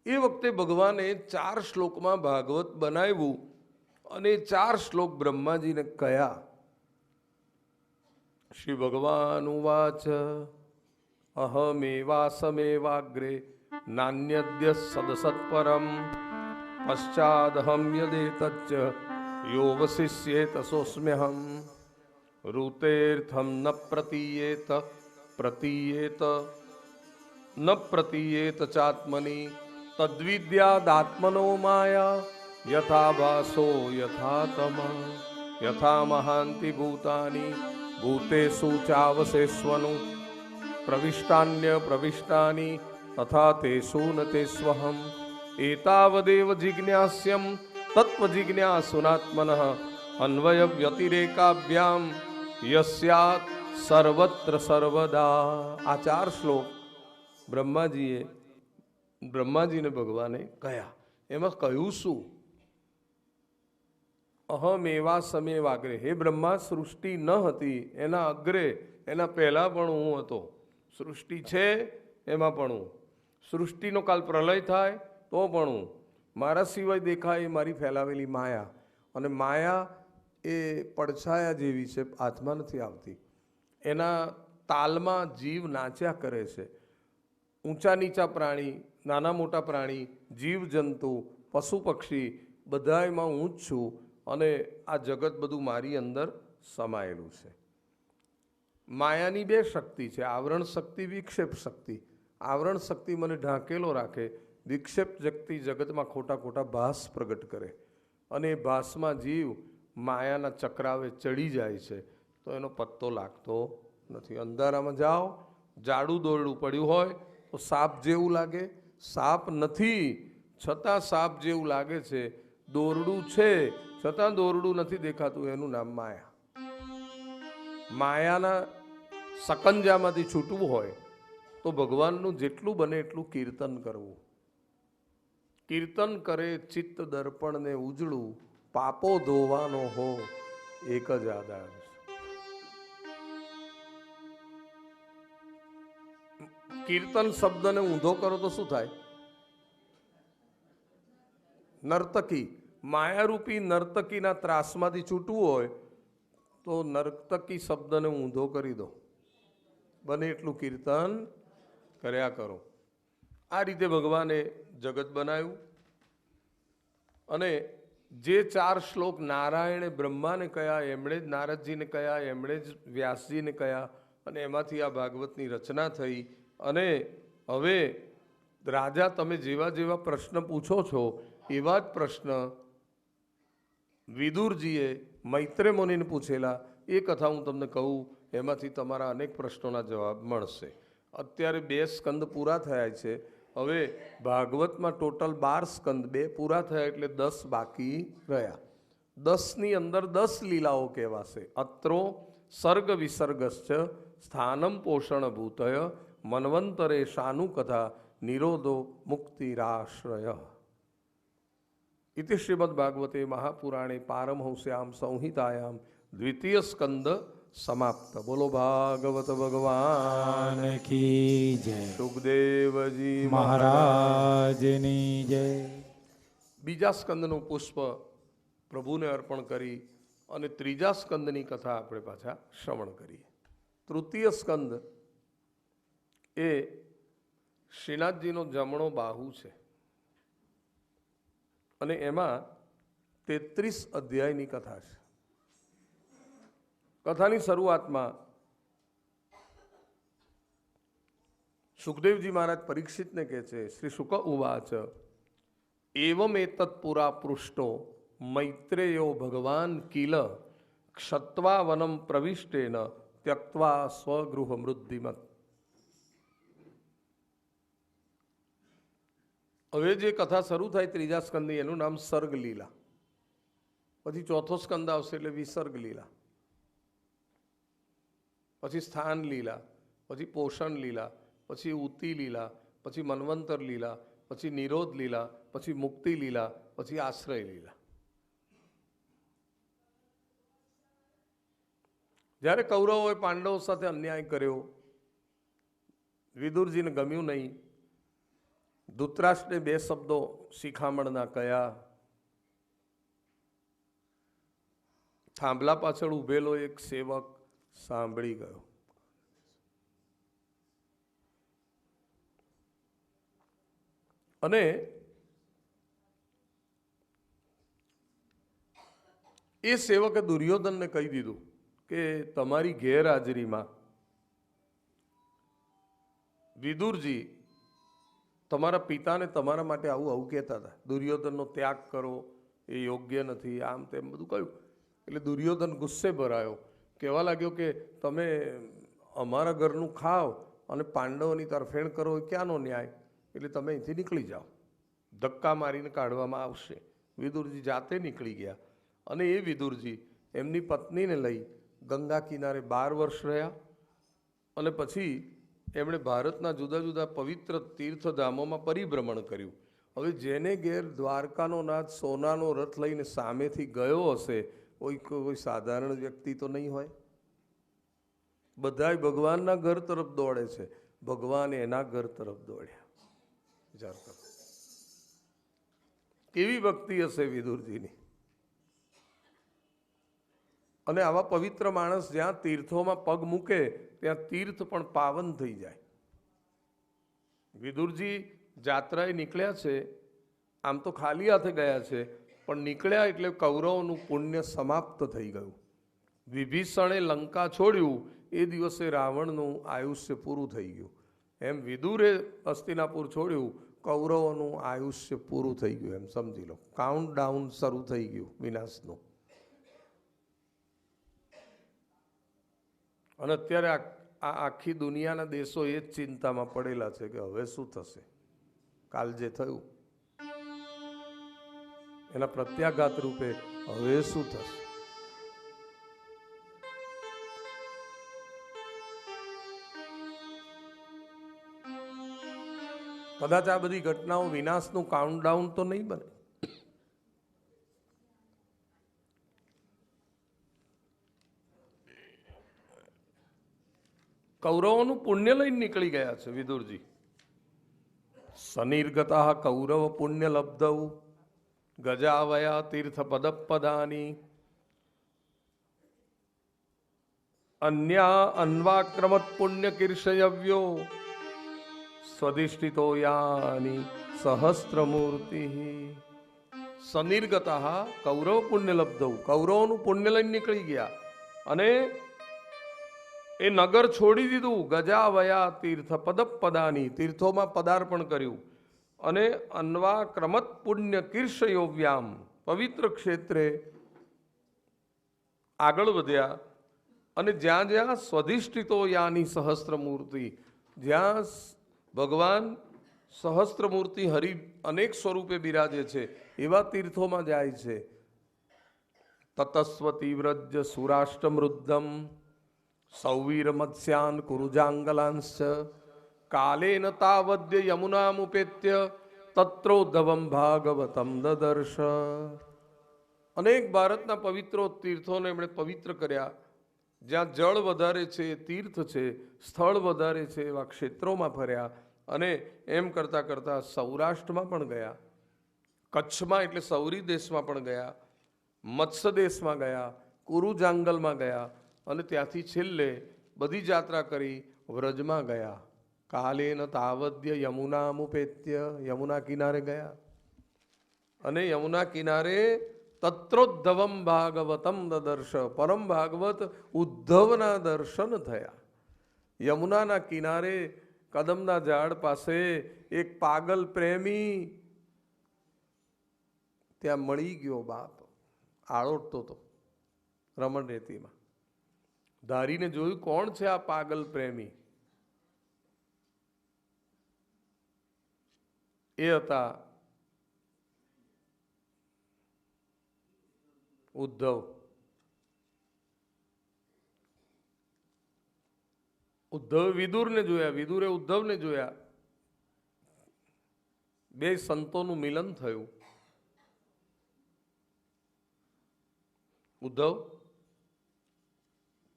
એ વખતે ભગવાને 4 શ્લોકમાં ભાગવત બનાવ્યું અને 4 શ્લોક બ્રહ્માજીને કયા. શ્રી ભગવાન ઉવાચ અહમેવાસમેવાગ્રે નાન્યદ્ય સદસત્પરમ પશ્ચાદહમ યદેતચ્ચ યો વસિષ્યેત સોસ્મ્યહમ ઋતેર્થમ ન પ્રતીયેત ન પ્રતીયેત ચાત્મની તદ્વિદ્યાદાત્મનો માયા यथा भासो यथा तम यथा महांति भूतानि भूतेषु चावशेष्वनु प्रविष्टान्य प्रविष्टानि तथा तेषु न तेष्वहम् एतावदेव जिज्ञास्यं तत्व जिज्ञासुनात्मनः अन्वय व्यतिरेकाभ्याम यस्यात् सर्वत्र सर्वदा. આ 4 શ્લોક બ્રહ્માજીને ભગવાને કહ્યા. એમાં કહ્યું શું? અહમેવા સમેવાગ્રે, હે બ્રહ્મા, સૃષ્ટિ ન હતી એના અગ્રે, એના પહેલા પણ હું હતો. સૃષ્ટિ છે એમાં પણ હું. સૃષ્ટિનો કાલ પ્રલય થાય તો પણ હું. મારા સિવાય દેખાય એ મારી ફેલાવેલી માયા. અને માયા એ પડછાયા જેવી છે, હાથમાં નથી આવતી. એના તાલમાં જીવ નાચ્યા કરે છે. ઊંચા નીચા પ્રાણી, નાના મોટા પ્રાણી, જીવ જંતુ, પશુ પક્ષી બધાયમાં હું જ છું. અને આ જગત બધું મારી અંદર સમાયેલું છે. માયાની 2 શક્તિ છે, આવરણ શક્તિ, વિક્ષેપ શક્તિ. આવરણ શક્તિ મને ઢાંકેલો રાખે, વિક્ષેપ શક્તિ જગતમાં ખોટા ખોટા ભાસ પ્રગટ કરે. અને એ ભાસમાં જીવ માયાના ચક્રાવે ચડી જાય છે તો એનો પત્તો લાગતો નથી. અંધારામાં જાઓ, જાડું દોરડું પડ્યું હોય તો સાપ જેવું લાગે, સાપ નથી છતાં સાપ જેવું લાગે છે. દોરડું છે છતાં દોરડું નથી દેખાતું, એનું નામ માયા. માયાના સકંજામાંથી છૂટવું હોય તો ભગવાનનું જેટલું બને એટલું કીર્તન કરવું. કીર્તન કરે ચિત્ત દર્પણને ઉજળું, પાપો ધોવાનો હો એક જ આધાર. કીર્તન શબ્દને ઊંધો કરો તો શું થાય? નર્તકી, માયારૂપી નર્તકીના ત્રાસમાંથી છૂટવું હોય તો નર્તકી શબ્દને ઊંધો કરી દો. બને એટલું કીર્તન કર્યા કરો. આ રીતે ભગવાને જગત બનાવ્યું. અને જે 4 શ્લોક નારાયણે બ્રહ્માને કહ્યા, એમણે જ નારદજીને કહ્યા, એમણે જ વ્યાસજીને કહ્યા. અને એમાંથી આ ભાગવતની રચના થઈ. અને હવે રાજા, તમે જેવા જેવા પ્રશ્ન પૂછો છો એવા જ પ્રશ્ન વિદુરજીએ મૈત્રેય મુનિને પૂછેલા. એ કથા હું તમને કહું, એમાંથી તમારા અનેક પ્રશ્નોના જવાબ મળશે. અત્યારે 2 સ્કંદ પૂરા થયા છે. હવે ભાગવતમાં ટોટલ 12 સ્કંદ, 2 પૂરા થયા એટલે 10 બાકી રહ્યા. 10ની અંદર 10 લીલાઓ કહેવાશે. અત્રો સર્ગ વિસર્ગશ્ચ સ્થાનમ પોષણ ભૂતય મન્વંતરે શાનુ કથા નિરોધો મુક્તિરાશ્રય. ઇતિ શ્રીમદ ભાગવતે મહાપુરાણે પારમહંસ્યામ સંહિતાયામ દ્વિતીય સ્કંદ સમાપ્ત. બોલો ભાગવત ભગવાન કી જય. સુખદેવજી મહારાજની જય. બીજા સ્કંદનું પુષ્પ પ્રભુને અર્પણ કરી અને ત્રીજા સ્કંદની કથા આપણે પાછા શ્રવણ કરીએ. તૃતીય સ્કંદ એ શ્રીનાથજીનો જમણો બાહુ છે. અને એમાં 33 અધ્યાયની કથા છે. કથાની શરૂઆતમાં સુખદેવજી મહારાજ પરીક્ષિતને કહે છે, શ્રી શુક ઉવાચ એવમ એતત્ પુરા પૃષ્ટો મૈત્રેયો ભગવાન કિલ ક્ષત્વા વનમ પ્રવિષ્ટેન ત્યક્ત્વા સ્વગૃહ મૃદ્ધિમત. હવે જે કથા શરૂ થાય ત્રીજા સ્કંદની, એનું નામ સર્ગ લીલા. પછી ચોથો સ્કંદ આવશે એટલે વિસર્ગ લીલા, પછી સ્થાન લીલા, પછી પોષણ લીલા, પછી ઉતિ લીલા, પછી મન્વંતર લીલા, પછી નિરોધ લીલા, પછી મુક્તિ લીલા, પછી આશ્રય લીલા. જ્યારે કૌરવોએ પાંડવો સાથે અન્યાય કર્યો, વિદુરજીને ગમ્યું નહીં, ધૃતરાષ્ટ્રને 2 શબ્દો શિખામણના કયા. થાંભલા પાછળ ઊભેલો એક સેવક સાંભળી ગયો. અને એ સેવકે દુર્યોધનને કહી દીધું કે તમારી ગેરહાજરીમાં વિદુરજી તમારા પિતાને તમારા માટે આવું આવું કહેતા હતા. દુર્યોધનનો ત્યાગ કરો, એ યોગ્ય નથી, આમ તેમ બધું કહ્યું. એટલે દુર્યોધન ગુસ્સે ભરાયો, કહેવા લાગ્યો કે તમે અમારા ઘરનું ખાઓ અને પાંડવોની તરફેણ કરો એ ક્યાંનો ન્યાય? એટલે તમે અહીંથી નીકળી જાઓ, ધક્કા મારીને કાઢવામાં આવશે. વિદુરજી જાતે નીકળી ગયા અને એ વિદુરજી એમની પત્નીને લઈ ગંગા કિનારે 12 વર્ષ રહ્યા અને પછી એમણે ભારતના જુદા જુદા પવિત્ર તીર્થધામોમાં પરિભ્રમણ કર્યું. હવે જેને ઘેર દ્વારકાનો નાથ સોનાનો રથ લઈને સામેથી ગયો હશે, કોઈ સાધારણ વ્યક્તિ તો નહીં હોય. બધાય ભગવાનના ઘર તરફ દોડે છે, ભગવાન એના ઘર તરફ દોડ્યા. વિચાર કરો કેવી ભક્તિ હશે વિદુરજીની. અને આવા પવિત્ર માણસ જ્યાં તીર્થોમાં પગ મૂકે ત્યાં તીર્થ પણ પાવન થઈ જાય. વિદુરજી જાત્રાએ નીકળ્યા છે, આમ તો ખાલી હાથે ગયા છે, પણ નીકળ્યા એટલે કૌરવોનું પુણ્ય સમાપ્ત થઈ ગયું. વિભીષણે લંકા છોડ્યું એ દિવસે રાવણનું આયુષ્ય પૂરું થઈ ગયું. એમ વિદુરે હસ્તિનાપુર છોડ્યું, કૌરવોનું આયુષ્ય પૂરું થઈ ગયું. એમ સમજી લો, કાઉન્ટ ડાઉન શરૂ થઈ ગયું વિનાશનું. અને અત્યારે આ આખી દુનિયાના દેશો એ જ ચિંતામાં પડેલા છે કે હવે શું થશે. કાલ જે થયું એના પ્રત્યાઘાત રૂપે હવે શું થશે. કદાચ આ બધી ઘટનાઓ વિનાશનું કાઉન્ટડાઉન તો નહીં બને. કૌરવોનું પુણ્ય લઈને નીકળી ગયા છે વિદુરજી. સનિર્ગતા કૌરવ પુણ્ય લબ્ધૌ ગજાવયા તીર્થ પદપદાની અન્યા અન્વાક્રમત પુણ્ય કીર્ષયવ્યો સ્વધિષ્ઠિતો યાની સહસ્ત્રમૂર્તિ. સનિર્ગતા કૌરવ પુણ્ય લબ્ધૌ, કૌરવોનું પુણ્ય લઈને નીકળી ગયા અને એ નગર છોડી દીધું. ગજાવયા તીર્થ પદપદાની, તીર્થોમાં પદાર્પણ કર્યું અને અન્વા ક્રમત પુણ્ય કીર્ષયોવ્યામ, પવિત્ર ક્ષેત્રે આગળ વધ્યા. અને જ્યાં જ્યાં સ્વધિષ્ઠિતો યાની સહસ્ત્રમૂર્તિ, જ્યાં ભગવાન સહસ્ત્રમૂર્તિ હરિ અનેક સ્વરૂપે બિરાજે છે એવા તીર્થોમાં જાય છે. તતસ્વતી વ્રજ સુરાષ્ટ્રમૃદ્ધમ સૌવીર મત્સ્યાન કુરુજાંગલાંશ્ચ કાલેન તાવદ્ય યમુનામુપેત્ય તત્રોદ્ધવમ ભાગવતમ દદર્શ. અનેક ભારતના પવિત્રો તીર્થોને એમણે પવિત્ર કર્યા. જ્યાં જળ વધારે છે, તીર્થ છે, સ્થળ વધારે છે એવા ક્ષેત્રોમાં ફર્યા. અને એમ કરતાં કરતાં સૌરાષ્ટ્રમાં પણ ગયા, કચ્છમાં એટલે સૌરી દેશમાં પણ ગયા, મત્સ્ય દેશમાં ગયા, કુરુજાંગલમાં ગયા અને ત્યાંથી છેલ્લે બધી જાત્રા કરી વ્રજમાં ગયા. કાલેન તાવદ્ય યમુનામુપેત્ય, યમુના કિનારે ગયા અને યમુના કિનારે તત્રોદ્ધવમ ભાગવતમ દદર્શ, પરમ ભાગવત ઉદ્ધવના દર્શન થયા. યમુનાના કિનારે કદમના ઝાડ પાસે એક પાગલ પ્રેમી ત્યાં મળી ગયો. બાપ આળોટતો હતો રમણ રેતીમાં. ધારીને જોયું કોણ છે આ પાગલ પ્રેમી. એ હતા ઉદ્ધવ. ઉદ્ધવે વિદુરને જોયા, વિદુરે ઉદ્ધવને જોયા. બે સંતોનું મિલન થયું. ઉદ્ધવ,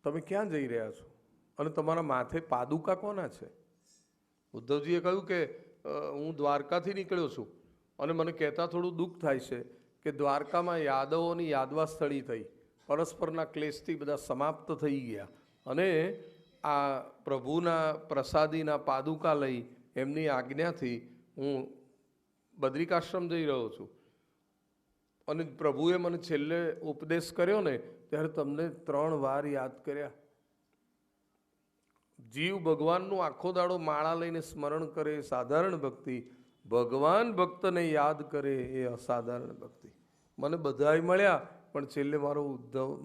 તમે ક્યાં જઈ રહ્યા છો અને તમારા માથે પાદુકા કોના છે? ઉદ્ધવજીએ કહ્યું કે હું દ્વારકાથી નીકળ્યો છું અને મને કહેતા થોડું દુઃખ થાય છે કે દ્વારકામાં યાદવોની યાદવા સ્થળી થઈ, પરસ્પરના ક્લેશથી બધા સમાપ્ત થઈ ગયા અને આ પ્રભુના પ્રસાદીના પાદુકા લઈ એમની આજ્ઞાથી હું બદ્રિકાશ્રમ જઈ રહ્યો છું. અને પ્રભુએ મને છેલ્લે ઉપદેશ કર્યો ને ત્યારે તમને 3 વાર યાદ કર્યા. જીવ ભગવાનનું આખો દાડો માળા લઈને સ્મરણ કરે એ સાધારણ ભક્તિ, ભગવાન ભક્તને યાદ કરે એ અસાધારણ ભક્તિ. મને બધાય મળ્યા, પણ છેલ્લે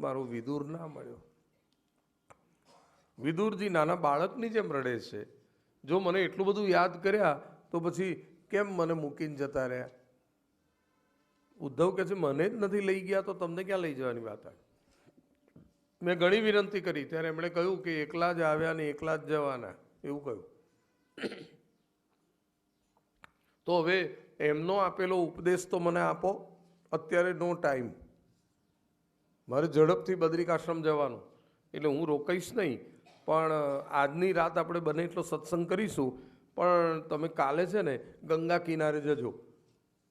મારો વિદુર ના મળ્યો. વિદુરજી નાના બાળકની જેમ રડે છે. જો મને એટલું બધું યાદ કર્યા તો પછી કેમ મને મૂકીને જતા રહ્યા? ઉદ્ધવ કહે છે મને જ નથી લઈ ગયા તો તમને ક્યાં લઈ જવાની વાત આવી? મેં ઘણી વિનંતી કરી ત્યારે એમણે કહ્યું કે એકલા જ આવ્યા ને એકલા જ જવાના, એવું કહ્યું. તો હવે એમનો આપેલો ઉપદેશ તો મને આપો. અત્યારે નો ટાઈમ, મારે ઝડપથી બદ્રિકાશ્રમ જવાનું, એટલે હું રોકાઈશ નહીં. પણ આજની રાત આપણે બને એટલો સત્સંગ કરીશું. પણ તમે કાલે છે ને ગંગા કિનારે જજો,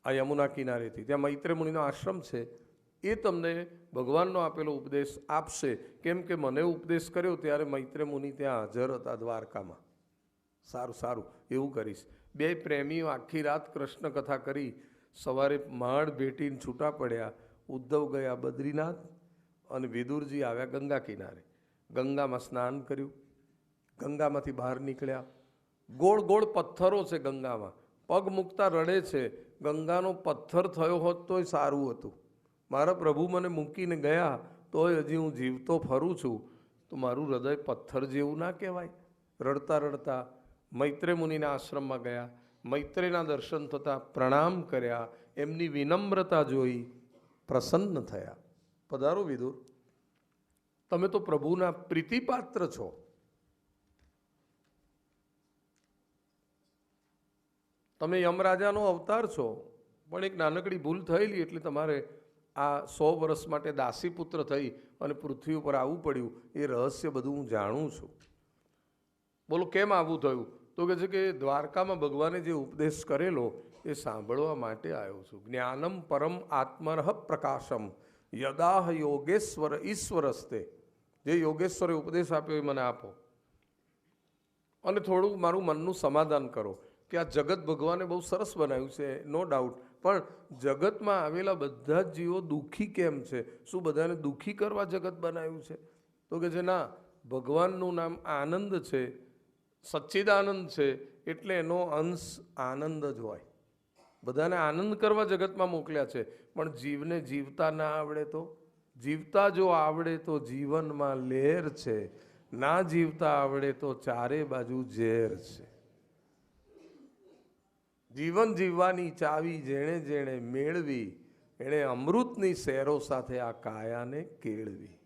આ યમુના કિનારેથી. ત્યાં મૈત્રેય મુનિનો આશ્રમ છે. એ તમને ભગવાનનો આપેલો ઉપદેશ આપશે. કેમ કે મને ઉપદેશ કર્યો ત્યારે મૈત્રેય મુનિ ત્યાં હાજર હતા દ્વારકામાં. સારું સારું, એવું કરીશ. બે પ્રેમીઓ આખી રાત કૃષ્ણ કથા કરી, સવારે માળ ભેટીને છૂટા પડ્યા. ઉદ્ધવ ગયા બદ્રીનાથ અને વિદુરજી આવ્યા ગંગા કિનારે. ગંગામાં સ્નાન કર્યું, ગંગામાંથી બહાર નીકળ્યા. ગોળ ગોળ પથ્થરો છે ગંગામાં, પગ મૂકતા રડે છે. ગંગાનો પથ્થર થયો હોત તોય સારું હતું. મારા પ્રભુ મને મૂકીને ગયા તોય હજી હું જીવતો ફરું છું, તો મારું હૃદય પથ્થર જેવું ના કહેવાય? રડતા રડતા મૈત્રેય મુનિના આશ્રમમાં ગયા. મૈત્રેયના દર્શન થતાં પ્રણામ કર્યા. એમની વિનમ્રતા જોઈ પ્રસન્ન થયા. પધારો વિદુર, તમે તો પ્રભુના પ્રીતિપાત્ર છો. તમે યમરાજાનો અવતાર છો, પણ એક નાનકડી ભૂલ થયેલી એટલે તમારે આ 100 વર્ષ માટે દાસીપુત્ર થઈ અને પૃથ્વી ઉપર આવવું પડ્યું. એ રહસ્ય બધું હું જાણું છું. બોલો કેમ આવું થયું? તો કહે છે કે દ્વારકામાં ભગવાને જે ઉપદેશ કરેલો એ સાંભળવા માટે આવ્યો છું. જ્ઞાનમ પરમ આત્મરહ પ્રકાશમ યદાહ યોગેશ્વર ઈશ્વરસ્તે. જે યોગેશ્વરે ઉપદેશ આપ્યો એ મને આપો અને થોડું મારું મનનું સમાધાન કરો કે આ જગત ભગવાને બહુ સરસ બનાવ્યું છે, નો ડાઉટ, પણ જગતમાં આવેલા બધા જ જીવો દુઃખી કેમ છે? શું બધાને દુઃખી કરવા જગત બનાવ્યું છે? તો કે છે ના, ભગવાનનું નામ આનંદ છે, સચ્ચિદાનંદ છે, એટલે એનો અંશ આનંદ જ હોય. બધાને આનંદ કરવા જગતમાં મોકલ્યા છે. પણ જીવને જીવતા ના આવડે તો? જીવતા જો આવડે તો જીવનમાં લહેર છે, ના જીવતા આવડે તો ચારે બાજુ ઝેર છે. જીવન જીવવાની ચાવી જેણે જેણે મેળવી, એણે અમૃતની શેરો સાથે આ કાયાને કેળવી.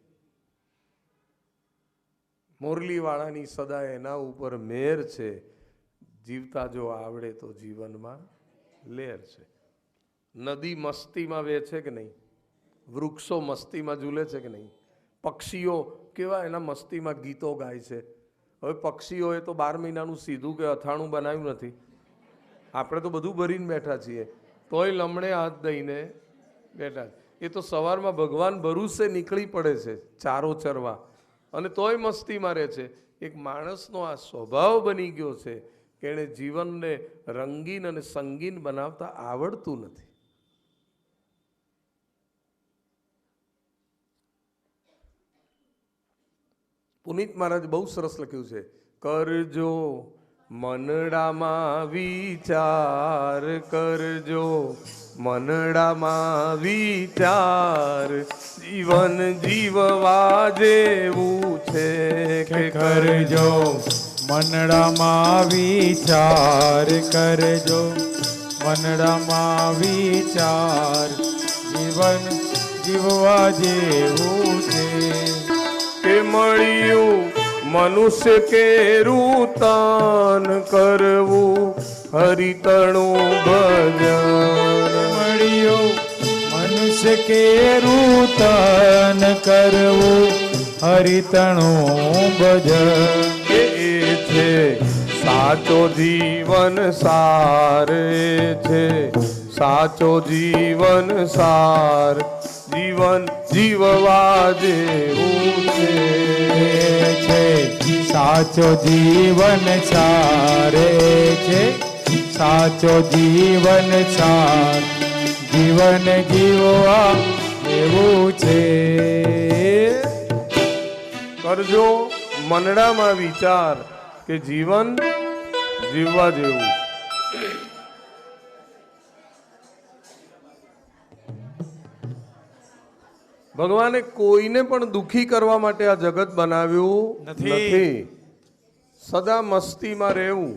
મોરલીવાળાની સદા એના ઉપર મેર છે. જીવતા જો આવડે તો જીવનમાં લહેર છે. નદી મસ્તીમાં વહે છે કે નહીં? વૃક્ષો મસ્તીમાં ઝૂલે છે કે નહીં? પક્ષીઓ કેવા એના મસ્તીમાં ગીતો ગાય છે. હવે પક્ષીઓએ તો 12 મહિનાનું સીધું કે અથાણું બનાવ્યું નથી. આપણે તો બધું ભરીને બેઠા છીએ, તોય લમણે હાથ દઈને બેઠા. એ તો સવારમાં ભગવાન ભરૂસે નીકળી પડે છે ચારો ચરવા, અને તોય મસ્તીમાં રહે છે. એક માણસનો આ સ્વભાવ બની ગયો છે કે એણે જીવનને રંગીન અને સંગીન બનાવતા આવડતું નથી. પુનિત મહારાજ બહુ સરસ લખ્યું છે, કરજો મનડામાં વિચાર, કરજો મનડામાં વિચાર, જીવન જીવવા જેવું છે કે કરજો મનડામાં વિચાર, કરજો મનડામાં વિચાર, જીવન જીવવા જેવું છે. કે મળ્યું મનુષ્ય કેરું તાન, કરવું હરિતણું ભજન. મળ્યું મનુષ્ય કેરું તન, કરવું હરિતણું ભજન. એ છે સાચો જીવન સાર, એ છે સાચો જીવન સાર, જીવન જીવવા જેવું છે. સાચો જીવન સારે છે, સાચો જીવન સાર, જીવન જીવવા એવું છે. કરજો મનડામાં વિચાર કે જીવન જીવવા જેવું. ભગવાને કોઈને પણ દુખી કરવા માટે આ જગત બનાવ્યું નથી. સદા મસ્તીમાં રહેવું.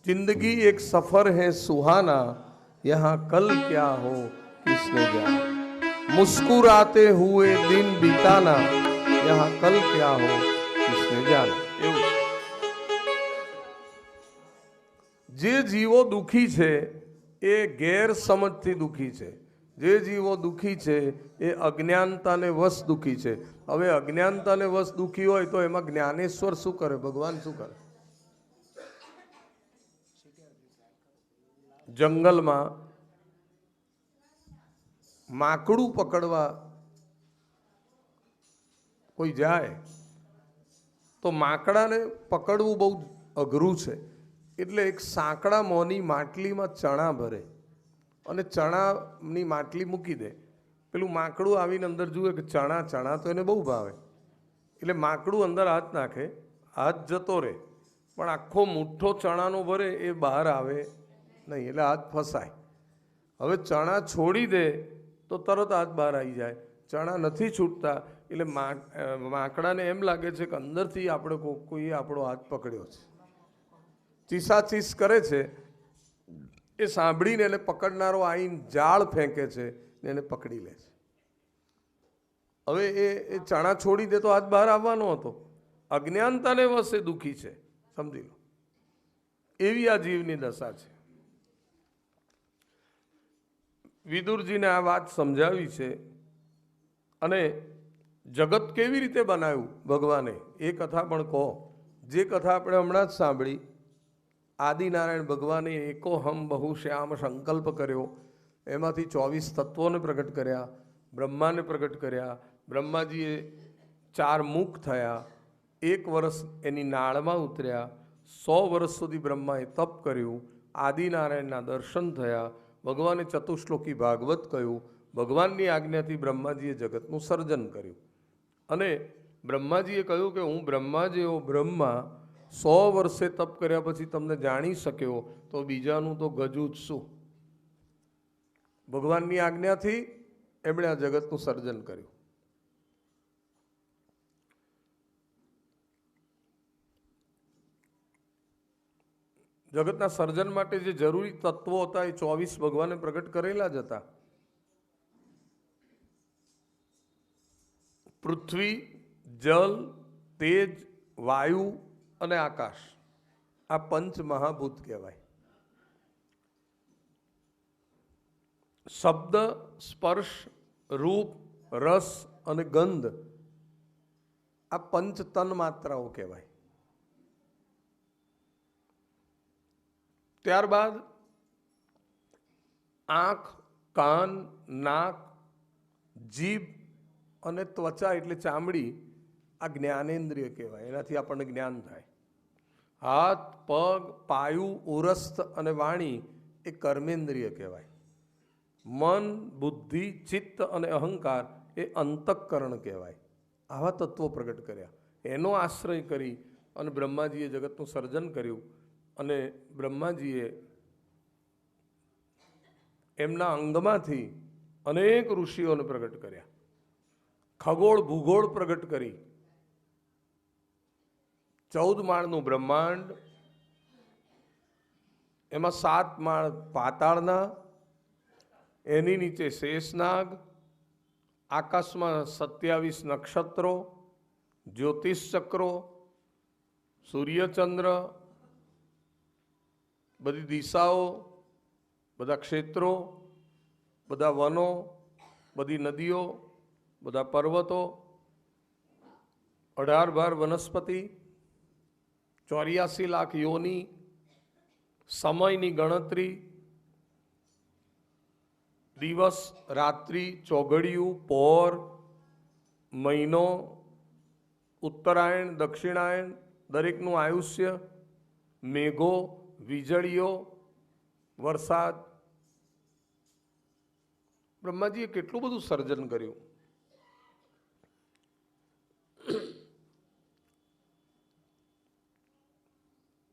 જિંદગી એક સફર હે સુહાના, યહાં કલ ક્યા હો કિસને જાના. મુસ્કુરાતે હુએ દિન બીતાના, યહાં કલ ક્યા હો કિસને જાના. એવું જે જીવો દુખી છે એ ગેરસમજથી દુખી છે. જે જીવો દુખી છે એ અજ્ઞાનતાને વશ દુખી છે. હવે અજ્ઞાનતાને વશ દુખી હોય તો એમાં જ્ઞાનેશ્વર શું કરે, ભગવાન શું કરે? જંગલમાં માકડું પકડવા કોઈ જાય તો માકડાને પકડવું બહુ અઘરું છે. એટલે એક સાંકડા મોની માટલીમાં ચણા ભરે અને ચણાની માટલી મૂકી દે. પેલું માકડું આવીને અંદર જુએ કે ચણા ચણા તો એને બહુ ભાવે, એટલે માકડું અંદર હાથ નાખે, હાથ જતો રહે, પણ આખો મુઠ્ઠો ચણાનો ભરે એ બહાર આવે નહીં, એટલે હાથ ફસાય. હવે ચણા છોડી દે તો તરત હાથ બહાર આવી જાય. ચણા નથી છૂટતા એટલે માકડાને એમ લાગે છે કે અંદરથી આપણે કોઈએ આપણો હાથ પકડ્યો છે. ચીસાચીસ કરે છે. એ સાંભળીને એને પકડનારો આવીને જાળ ફેંકે છે ને એને પકડી લે છે. હવે એ ચણા છોડી દે તો હાથ બહાર આવવાનો હતો. અજ્ઞાનતાને વશે દુઃખી છે, સમજી લો. એવી આ જીવની દશા છે. વિદુરજીને આ વાત સમજાવી છે. અને જગત કેવી રીતે બનાવ્યું ભગવાને એ કથા પણ કહો. જે કથા આપણે હમણાં જ સાંભળી, આદિનારાયણ ભગવાને એકો હમ બહુ શ્યામ સંકલ્પ કર્યો, એમાંથી 24 તત્વોને પ્રગટ કર્યા, બ્રહ્માને પ્રગટ કર્યા. બ્રહ્માજીએ 4 મુખ થયા, 1 વર્ષ એની નાળમાં ઉતર્યા, 100 વર્ષ સુધી બ્રહ્માએ તપ કર્યું, આદિનારાયણના દર્શન થયા, ભગવાને ચતુશ્લોકી ભાગવત કહ્યું, ભગવાનની આજ્ઞાથી બ્રહ્માજીએ જગતનું સર્જન કર્યું. અને બ્રહ્માજીએ કહ્યું કે હું બ્રહ્મા જેવો બ્રહ્મા 100 વર્ષે તપ કર્યા પછી તમને જાણી શક્યો તો બીજાનું તો ગજું જ શું. ભગવાનની આજ્ઞાથી એમણે આ જગતનું સર્જન કર્યું. જગતના સર્જન માટે જે જરૂરી તત્વો હતા એ 24 ભગવાને પ્રગટ કરેલા જ હતા. પૃથ્વી, જલ, તેજ, વાયુ અને આકાશ, આ પંચ મહાભૂત કહેવાય. શબ્દ, સ્પર્શ, રૂપ, રસ અને ગંધ, આ પંચ તન માત્રાઓ કહેવાય. ત્યારબાદ આંખ, કાન, નાક, જીભ અને ત્વચા એટલે ચામડી, આ જ્ઞાનેન્દ્રિય કહેવાય. એનાથી આપણને જ્ઞાન થાય. હાથ, પગ, પાયું, ઉરસ્થ અને વાણી એ કર્મેન્દ્રિય કહેવાય. મન, બુદ્ધિ, ચિત્ત અને અહંકાર એ અંતઃકરણ કહેવાય. આવા તત્વો પ્રગટ કર્યા. એનો આશ્રય કરી અને બ્રહ્માજીએ જગતનું સર્જન કર્યું. અને બ્રહ્માજીએ એમના અંગમાંથી અનેક ઋષિઓને પ્રગટ કર્યા. ખગોળ ભૂગોળ પ્રગટ કરી. 14 માળનું બ્રહ્માંડ, એમાં 7 માળ પાતાળના, એની નીચે શેષનાગ, આકાશમાં 27 નક્ષત્રો, જ્યોતિષ ચક્રો, સૂર્યચંદ્ર, બધી દિશાઓ, બધા ક્ષેત્રો, બધા વનો, બધી નદીઓ, બધા પર્વતો, 18 ભાર વનસ્પતિ, 84 લાખ યોની, સમયની ગણતરી, દિવસ રાત્રિ, ચોઘડિયું, પહોર, મહિનો, ઉત્તરાયણ, દક્ષિણાયણ, દરેકનું આયુષ્ય, મેઘો, વીજળીઓ, વરસાદ. બ્રહ્માજીએ કેટલું બધું સર્જન કર્યું.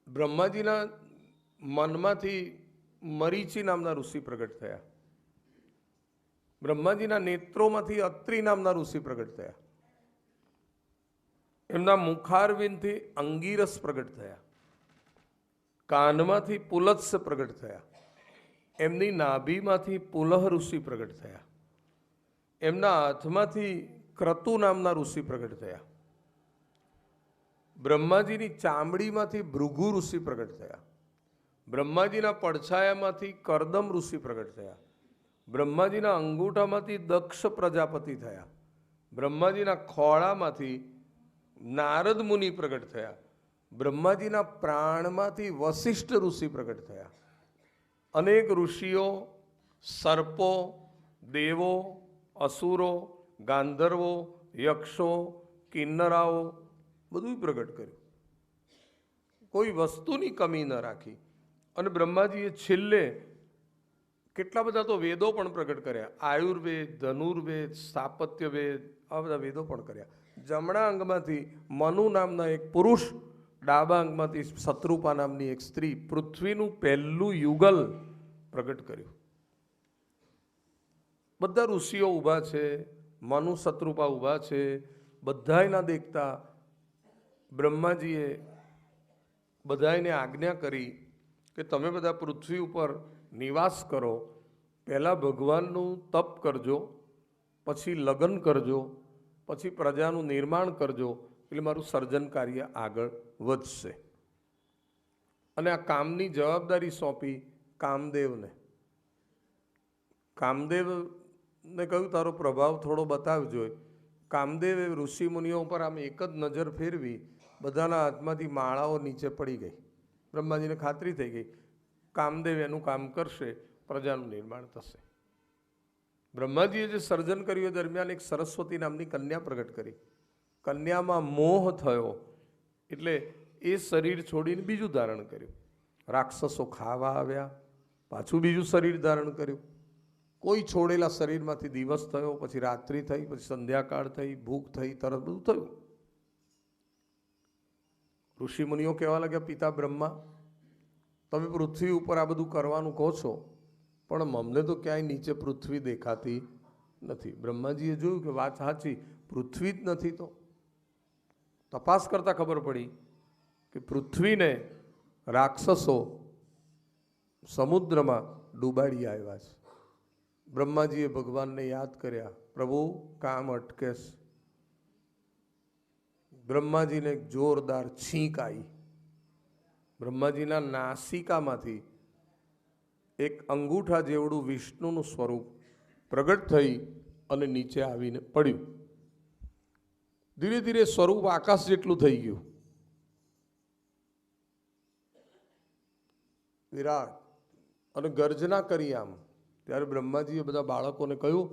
બ્રહ્માજીના મનમાંથી મરીચી નામના ઋષિ પ્રગટ થયા. બ્રહ્માજીના નેત્રોમાંથી અત્રિ નામના ઋષિ પ્રગટ થયા. એમના મુખારવિંદથી અંગીરસ પ્રગટ થયા. કાનમાંથી પુલત્સ પ્રગટ થયા. એમની નાભીમાંથી પુલહ ઋષિ પ્રગટ થયા. એમના હાથમાંથી ક્રતુ નામના ઋષિ પ્રગટ થયા. બ્રહ્માજીની ચામડીમાંથી ભૃગુ ઋષિ પ્રગટ થયા. બ્રહ્માજીના પડછાયામાંથી કરદમ ઋષિ પ્રગટ થયા. બ્રહ્માજીના અંગૂઠામાંથી દક્ષ પ્રજાપતિ થયા. બ્રહ્માજીના ખોળામાંથી નારદ મુનિ પ્રગટ થયા. બ્રહ્માજીના પ્રાણમાંથી વશિષ્ઠ ઋષિ પ્રગટ થયા. અનેક ઋષિઓ, સર્પો, દેવો, અસુરો, ગાંધર્વો, યક્ષો, કિન્નરાઓ બધું પ્રગટ કર્યું. કોઈ વસ્તુની કમી ન રાખી. અને બ્રહ્માજીએ છેલ્લે કેટલા બધા તો વેદો પણ પ્રગટ કર્યા. આયુર્વેદ, ધનુર્વેદ, સ્થાપત્ય વેદ, આ બધા વેદો પણ કર્યા. જમણા અંગમાંથી મનુ નામના એક પુરુષ, ડાબા અંગમાંથી શત્રુપા નામની એક સ્ત્રી પૃથ્વીનું પહેલું યુગલ પ્રગટ કર્યું. બધા ઋષિઓ ઊભા છે, મનુ શત્રુપા ઊભા છે. બધાયના દેખતા બ્રહ્માજીએ બધાયને આજ્ઞા કરી કે તમે બધા પૃથ્વી ઉપર નિવાસ કરો. પહેલાં ભગવાનનું તપ કરજો, પછી લગ્ન કરજો, પછી પ્રજાનું નિર્માણ કરજો, એટલે મારું સર્જન કાર્ય આગળ વધશે. અને આ કામની જવાબદારી સોંપી કામદેવને. કામદેવને કહ્યું તારો પ્રભાવ થોડો બતાવજો. કામદેવે ઋષિ મુનિઓ પર આમ એક જ નજર ફેરવી, બધાના હાથમાંથી માળાઓ નીચે પડી ગઈ. બ્રહ્માજીને ખાતરી થઈ ગઈ કામદેવ એનું કામ કરશે, પ્રજાનું નિર્માણ થશે. બ્રહ્માજીએ જે સર્જન કર્યું એ દરમિયાન એક સરસ્વતી નામની કન્યા પ્રગટ કરી. કન્યામાં મોહ થયો એટલે એ શરીર છોડીને બીજું ધારણ કર્યું. રાક્ષસો ખાવા આવ્યા, પાછું બીજું શરીર ધારણ કર્યું. કોઈ છોડેલા શરીરમાંથી દિવસ થયો, પછી રાત્રિ થઈ, પછી સંધ્યાકાળ થઈ, ભૂખ થઈ, તરત બધું થયું. ઋષિ મુનિઓ કહેવા લાગ્યા પિતા બ્રહ્મા, તમે પૃથ્વી ઉપર આ બધું કરવાનું કહો છો, પણ અમને તો ક્યાંય નીચે પૃથ્વી દેખાતી નથી. બ્રહ્માજીએ જોયું કે વાત સાચી, પૃથ્વી જ નથી. તો તપાસ કરતા ખબર પડી કે પૃથ્વીને રાક્ષસો સમુદ્રમાં ડૂબાડી આવ્યા છે. બ્રહ્માજીએ ભગવાનને યાદ કર્યા, પ્રભુ કામ અટકેશ. બ્રહ્માજીને એક જોરદાર છીંક આવી. બ્રહ્માજીના નાસિકામાંથી એક અંગૂઠા જેવડું વિષ્ણુનું સ્વરૂપ પ્રગટ થઈ અને નીચે આવીને પડ્યું. ધીરે ધીરે સ્વરૂપ આકાશ જેટલું થઈ ગયું, વિરાટ. અને ગર્જના કરી આમ. ત્યારે બ્રહ્માજીએ બધા બાળકોને કહ્યું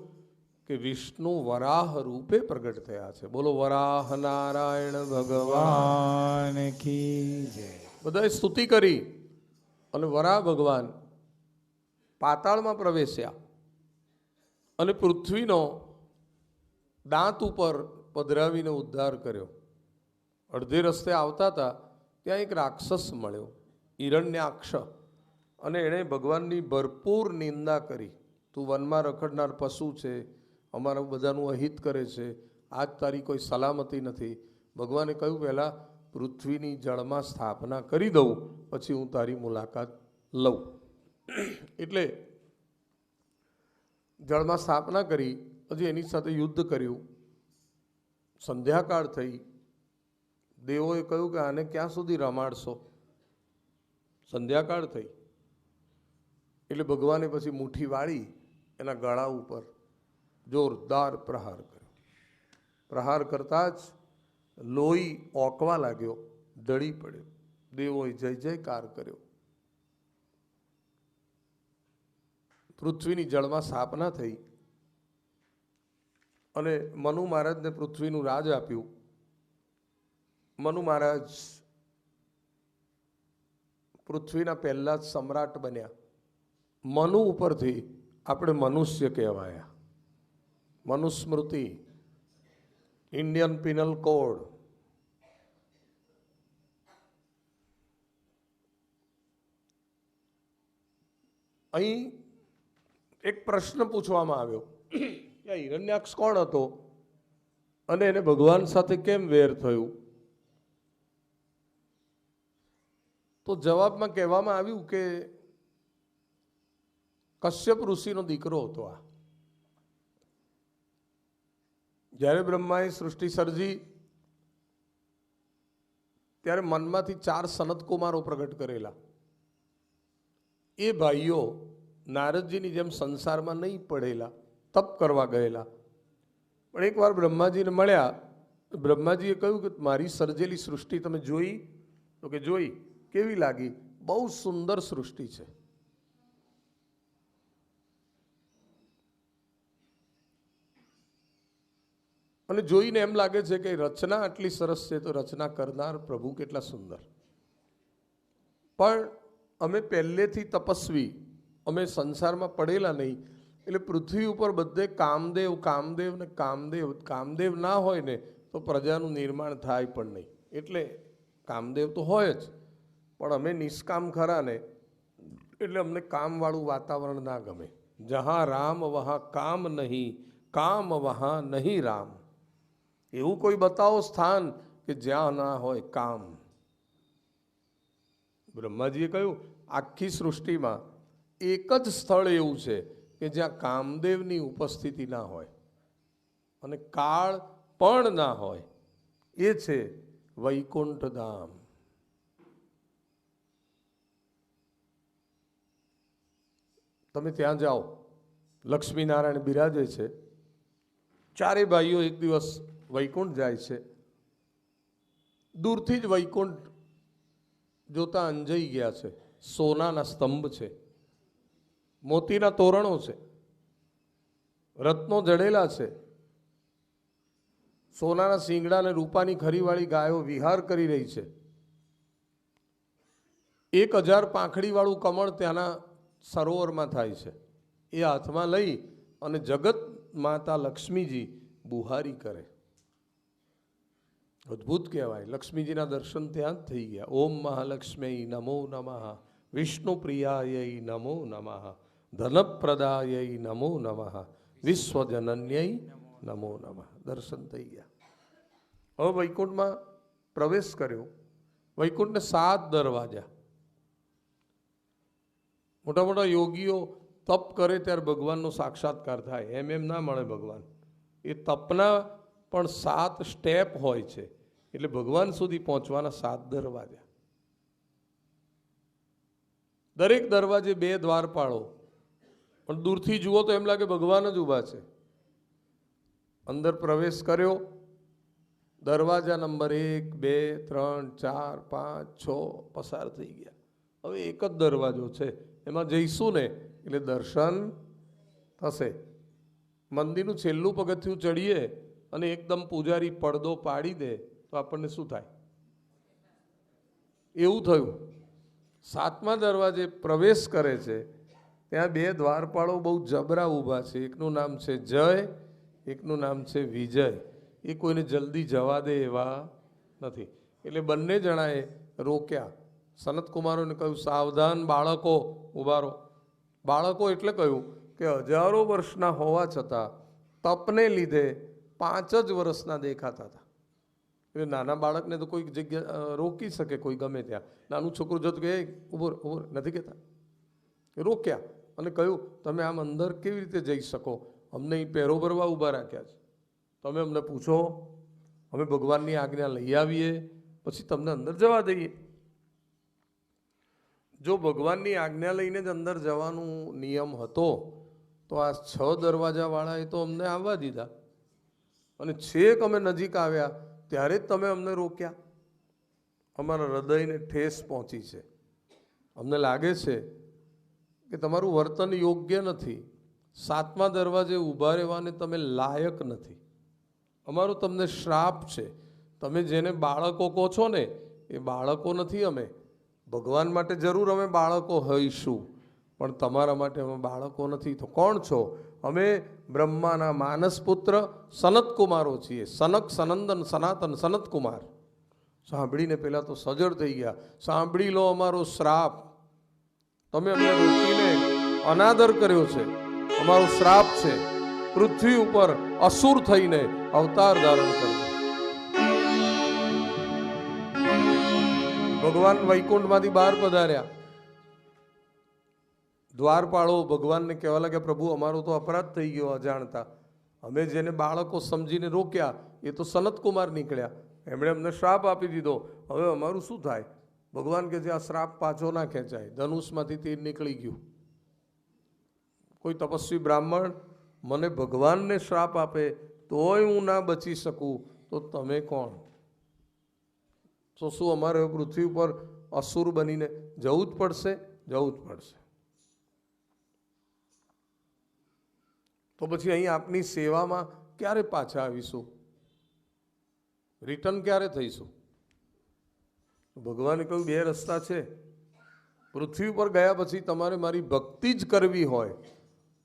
કે વિષ્ણુ વરાહ રૂપે પ્રગટ થયા છે. બોલો વરાહ નારાયણ ભગવાન કી જય. બધાએ સ્તુતિ કરી. અને વરાહ ભગવાન પાતાળમાં પ્રવેશ્યા અને પૃથ્વીનો દાંત ઉપર પધરાવીને ઉદ્ધાર કર્યો. અડધે રસ્તે આવતા હતા ત્યાં એક રાક્ષસ મળ્યો, હિરણ્યાક્ષ. અને એણે ભગવાનની ભરપૂર નિંદા કરી. તું વનમાં રખડનાર પશુ છે, અમારા બધાનું અહિત કરે છે, આજ તારી કોઈ સલામતી નથી. ભગવાને કહ્યું પહેલાં પૃથ્વીની જળમાં સ્થાપના કરી દઉં, પછી હું તારી મુલાકાત લઉં. એટલે જળમાં સ્થાપના કરી, પછી એની સાથે યુદ્ધ કર્યું. સંધ્યાકાળ થઈ. દેવોએ કહ્યું કે આને ક્યાં સુધી રમાડશો. સંધ્યાકાળ થઈ એટલે ભગવાને પછી મુઠ્ઠી વાળી એના ગળા ઉપર જોરદાર પ્રહાર કર્યો. પ્રહાર કરતાં જ લોહી ઓકવા લાગ્યો, ઢળી પડ્યો. દેવોએ જય જયકાર કર્યો. પૃથ્વીની જળમાં સ્થાપના થઈ અને મનુ મહારાજને પૃથ્વીનું રાજ આપ્યું. મનુ મહારાજ પૃથ્વીના પહેલા જ સમ્રાટ બન્યા. મનુ ઉપરથી આપણે મનુષ્ય કહેવાયા. Manusmriti, Indian penal code. અહીં એક પ્રશ્ન પૂછવામાં આવ્યો કે આ હિરણ્યાક્ષ કોણ હતો અને એને ભગવાન સાથે કેમ વેર થયું? તો જવાબમાં કહેવામાં આવ્યું કે કશ્યપ ઋષિનો દીકરો હતો આ. જ્યારે બ્રહ્માએ સૃષ્ટિ સર્જી ત્યારે મનમાંથી 4 સનત કુમારો પ્રગટ કરેલા. એ ભાઈઓ નારદજીની જેમ સંસારમાં નહીં પડેલા, તપ કરવા ગયેલા. પણ એકવાર બ્રહ્માજીને મળ્યા. બ્રહ્માજીએ કહ્યું કે મારી સર્જેલી સૃષ્ટિ તમે જોઈ? તો કે જોઈ. કેવી લાગી? બહુ સુંદર સૃષ્ટિ છે. અને જોઈને એમ લાગે છે કે રચના આટલી સરસ છે તો રચના કરનાર પ્રભુ કેટલા સુંદર. પણ અમે પહેલેથી તપસ્વી, અમે સંસારમાં પડેલા નહીં, એટલે પૃથ્વી ઉપર બધે કામદેવ કામદેવ ને કામદેવ. કામદેવ ના હોય ને તો પ્રજાનું નિર્માણ થાય પણ નહીં. એટલે કામદેવ તો હોય જ, પણ અમે નિષ્કામ ખરા ને એટલે અમને કામવાળું વાતાવરણ ના ગમે. જહાં રામ વહાં કામ નહીં, કામ વહાં નહીં રામ. એવું કોઈ બતાવો સ્થાન કે જ્યાં ના હોય કામ. બ્રહ્માજીએ કહ્યું આખી સૃષ્ટિમાં એક જ સ્થળ એવું છે કે જ્યાં કામદેવની ઉપસ્થિતિ ના હોય અને કાળ પણ ના હોય. એ છે વૈકુંઠ ધામ. તમે ત્યાં જાઓ, લક્ષ્મીનારાયણ બિરાજે છે. 4 ભાઈઓ એક દિવસ વૈકુંઠ જાય છે. દૂરથી જ વૈકુંઠ જોતા અંજાઈ ગયા છે. સોનાના સ્તંભ છે, મોતીના તોરણો છે, રત્નો જડેલા છે, સોનાના શીંગડા અને રૂપાની ખરીવાળી ગાયો વિહાર કરી રહી છે. 1000 પાંખડીવાળું કમળ ત્યાંના સરોવરમાં થાય છે. એ હાથમાં લઈ અને જગત માતા લક્ષ્મીજી બુહારી કરે. અદ્ભુત કહેવાય. લક્ષ્મીજીના દર્શન ત્યાં જ થઈ ગયા. ઓમ મહાલક્ષ્મી નમો નમઃ, વિષ્ણુ પ્રિયાય નમો નમઃ, ધનપ્રદાય નમો નમઃ, વિશ્વજનન્યય નમો નમઃ. દર્શન થઈ ગયા. હવે વૈકુંઠમાં પ્રવેશ કર્યો. વૈકુંઠને 7 દરવાજા. મોટા મોટા યોગીઓ તપ કરે ત્યારે ભગવાનનો સાક્ષાત્કાર થાય. એમ ના મળે ભગવાન. એ તપના પણ 7 સ્ટેપ હોય છે. એટલે ભગવાન સુધી પહોંચવાના 7 દરવાજા. દરેક દરવાજે 2 દ્વારપાળો. પણ દૂરથી જુઓ તો એમ લાગે ભગવાન જ ઊભા છે. અંદર પ્રવેશ કર્યો. દરવાજા નંબર 1, 2, 3, 4, 5, 6 પસાર થઈ ગયા. હવે એક જ દરવાજો છે, એમાં જઈશું ને એટલે દર્શન થશે. મંદિરનું છેલ્લું પગથિયું ચડીએ અને એકદમ પૂજારી પડદો પાડી દે તો આપણને શું થાય? એવું થયું. 7મા દરવાજે પ્રવેશ કરે છે. ત્યાં 2 દ્વારપાળો બહુ જબરા ઊભા છે. એકનું નામ છે જય, એકનું નામ છે વિજય. એ કોઈને જલ્દી જવા દે એવા નથી. એટલે બંને જણાએ રોક્યા. સનત કુમારોને કહ્યું સાવધાન બાળકો, ઊભા રહો. બાળકો એટલે કહ્યું કે 1000 વર્ષના હોવા છતાં તપને લીધે 5 જ વર્ષના દેખાતા હતા. એટલે નાના બાળકને તો કોઈ જગ્યા રોકી શકે, કોઈ ગમે ત્યાં. નાનું છોકરું જતું કે ઉભો નથી કહેતા. રોક્યા અને કહ્યું તમે આમ અંદર કેવી રીતે જઈ શકો? અમને અહીં પહેરો ભરવા ઊભા રાખ્યા છે. તમે અમને પૂછો, અમે ભગવાનની આજ્ઞા લઈ આવીએ, પછી તમને અંદર જવા દઈએ. જો ભગવાનની આજ્ઞા લઈને જ અંદર જવાનું નિયમ હતો તો આ 6 દરવાજાવાળાએ તો અમને આવવા દીધા. અને છેક અમે નજીક આવ્યા ત્યારે જ તમે અમને રોક્યા. અમારા હૃદયને ઠેસ પહોંચી છે. અમને લાગે છે કે તમારું વર્તન યોગ્ય નથી. 7મા દરવાજે ઊભા રહેવાને તમે લાયક નથી. અમારો તમને શ્રાપ છે. તમે જેને બાળકો કહો છો ને એ બાળકો નથી. અમે ભગવાન માટે જરૂર અમે બાળકો હોઈશું, પણ તમારા માટે અમે બાળકો નથી. તો કોણ છો? અમે બ્રહ્માના માનસ પુત્ર સનત કુમારો છીએ. સનક, સનંદન, સનાતન, સનત કુમાર. સાંભળીને પહેલાં તો સજળ થઈ ગયા. સાંભળી લો અમારો શ્રાપ. તમે અમને રોકીને અનાદર કર્યો છે. અમારો શ્રાપ છે. પૃથ્વી ઉપર અસુર થઈને અવતાર ધારણ કર્યો. ભગવાન વૈકુંઠમાંથી બહાર પધાર્યા. દ્વારપાળો ભગવાનને કહેવા લાગ્યા, પ્રભુ અમારો તો અપરાધ થઈ ગયો અજાણતા. અમે જેને બાળકો સમજીને રોક્યા એ તો સનતકુમાર નીકળ્યા, એમણે અમને શ્રાપ આપી દીધો. હવે અમારું શું થાય? ભગવાન કે છે આ શ્રાપ પાછો ના ખેંચાય. ધનુષમાંથી તીર નીકળી ગયું. કોઈ તપસ્વી બ્રાહ્મણ મને ભગવાનને શ્રાપ આપે તોય હું ના બચી શકું તો તમે કોણ? તો શું અમારે પૃથ્વી ઉપર અસુર બનીને જવું જ પડશે? જવું જ પડશે. તો પછી અહીં આપની સેવામાં ક્યારે પાછા આવીશું? રિટર્ન ક્યારે થઈશું? ભગવાને કહ્યું બે રસ્તા છે. પૃથ્વી પર ગયા પછી તમારે મારી ભક્તિ જ કરવી હોય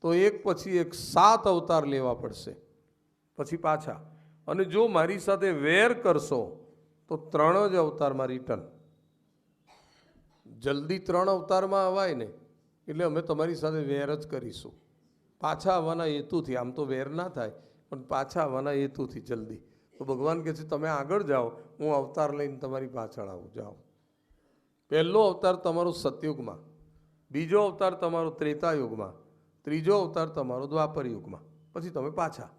તો એક પછી એક 7 અવતાર લેવા પડશે, પછી પાછા. અને જો મારી સાથે વેર કરશો તો 3 જ અવતારમાં રિટર્ન. જલ્દી 3 અવતારમાં અવાય ને, એટલે અમે તમારી સાથે વેર જ કરીશું. પાછા આવવાના હેતુથી, આમ તો વેર ના થાય પણ પાછા આવવાના હેતુથી જલ્દી. તો ભગવાન કહે છે તમે આગળ જાઓ, હું અવતાર લઈને તમારી પાછળ આવું. જાઓ. પહેલો અવતાર તમારો સતયુગમાં, બીજો અવતાર તમારો ત્રેતાયુગમાં, ત્રીજો અવતાર તમારો દ્વાપર યુગમાં, પછી તમે પાછા.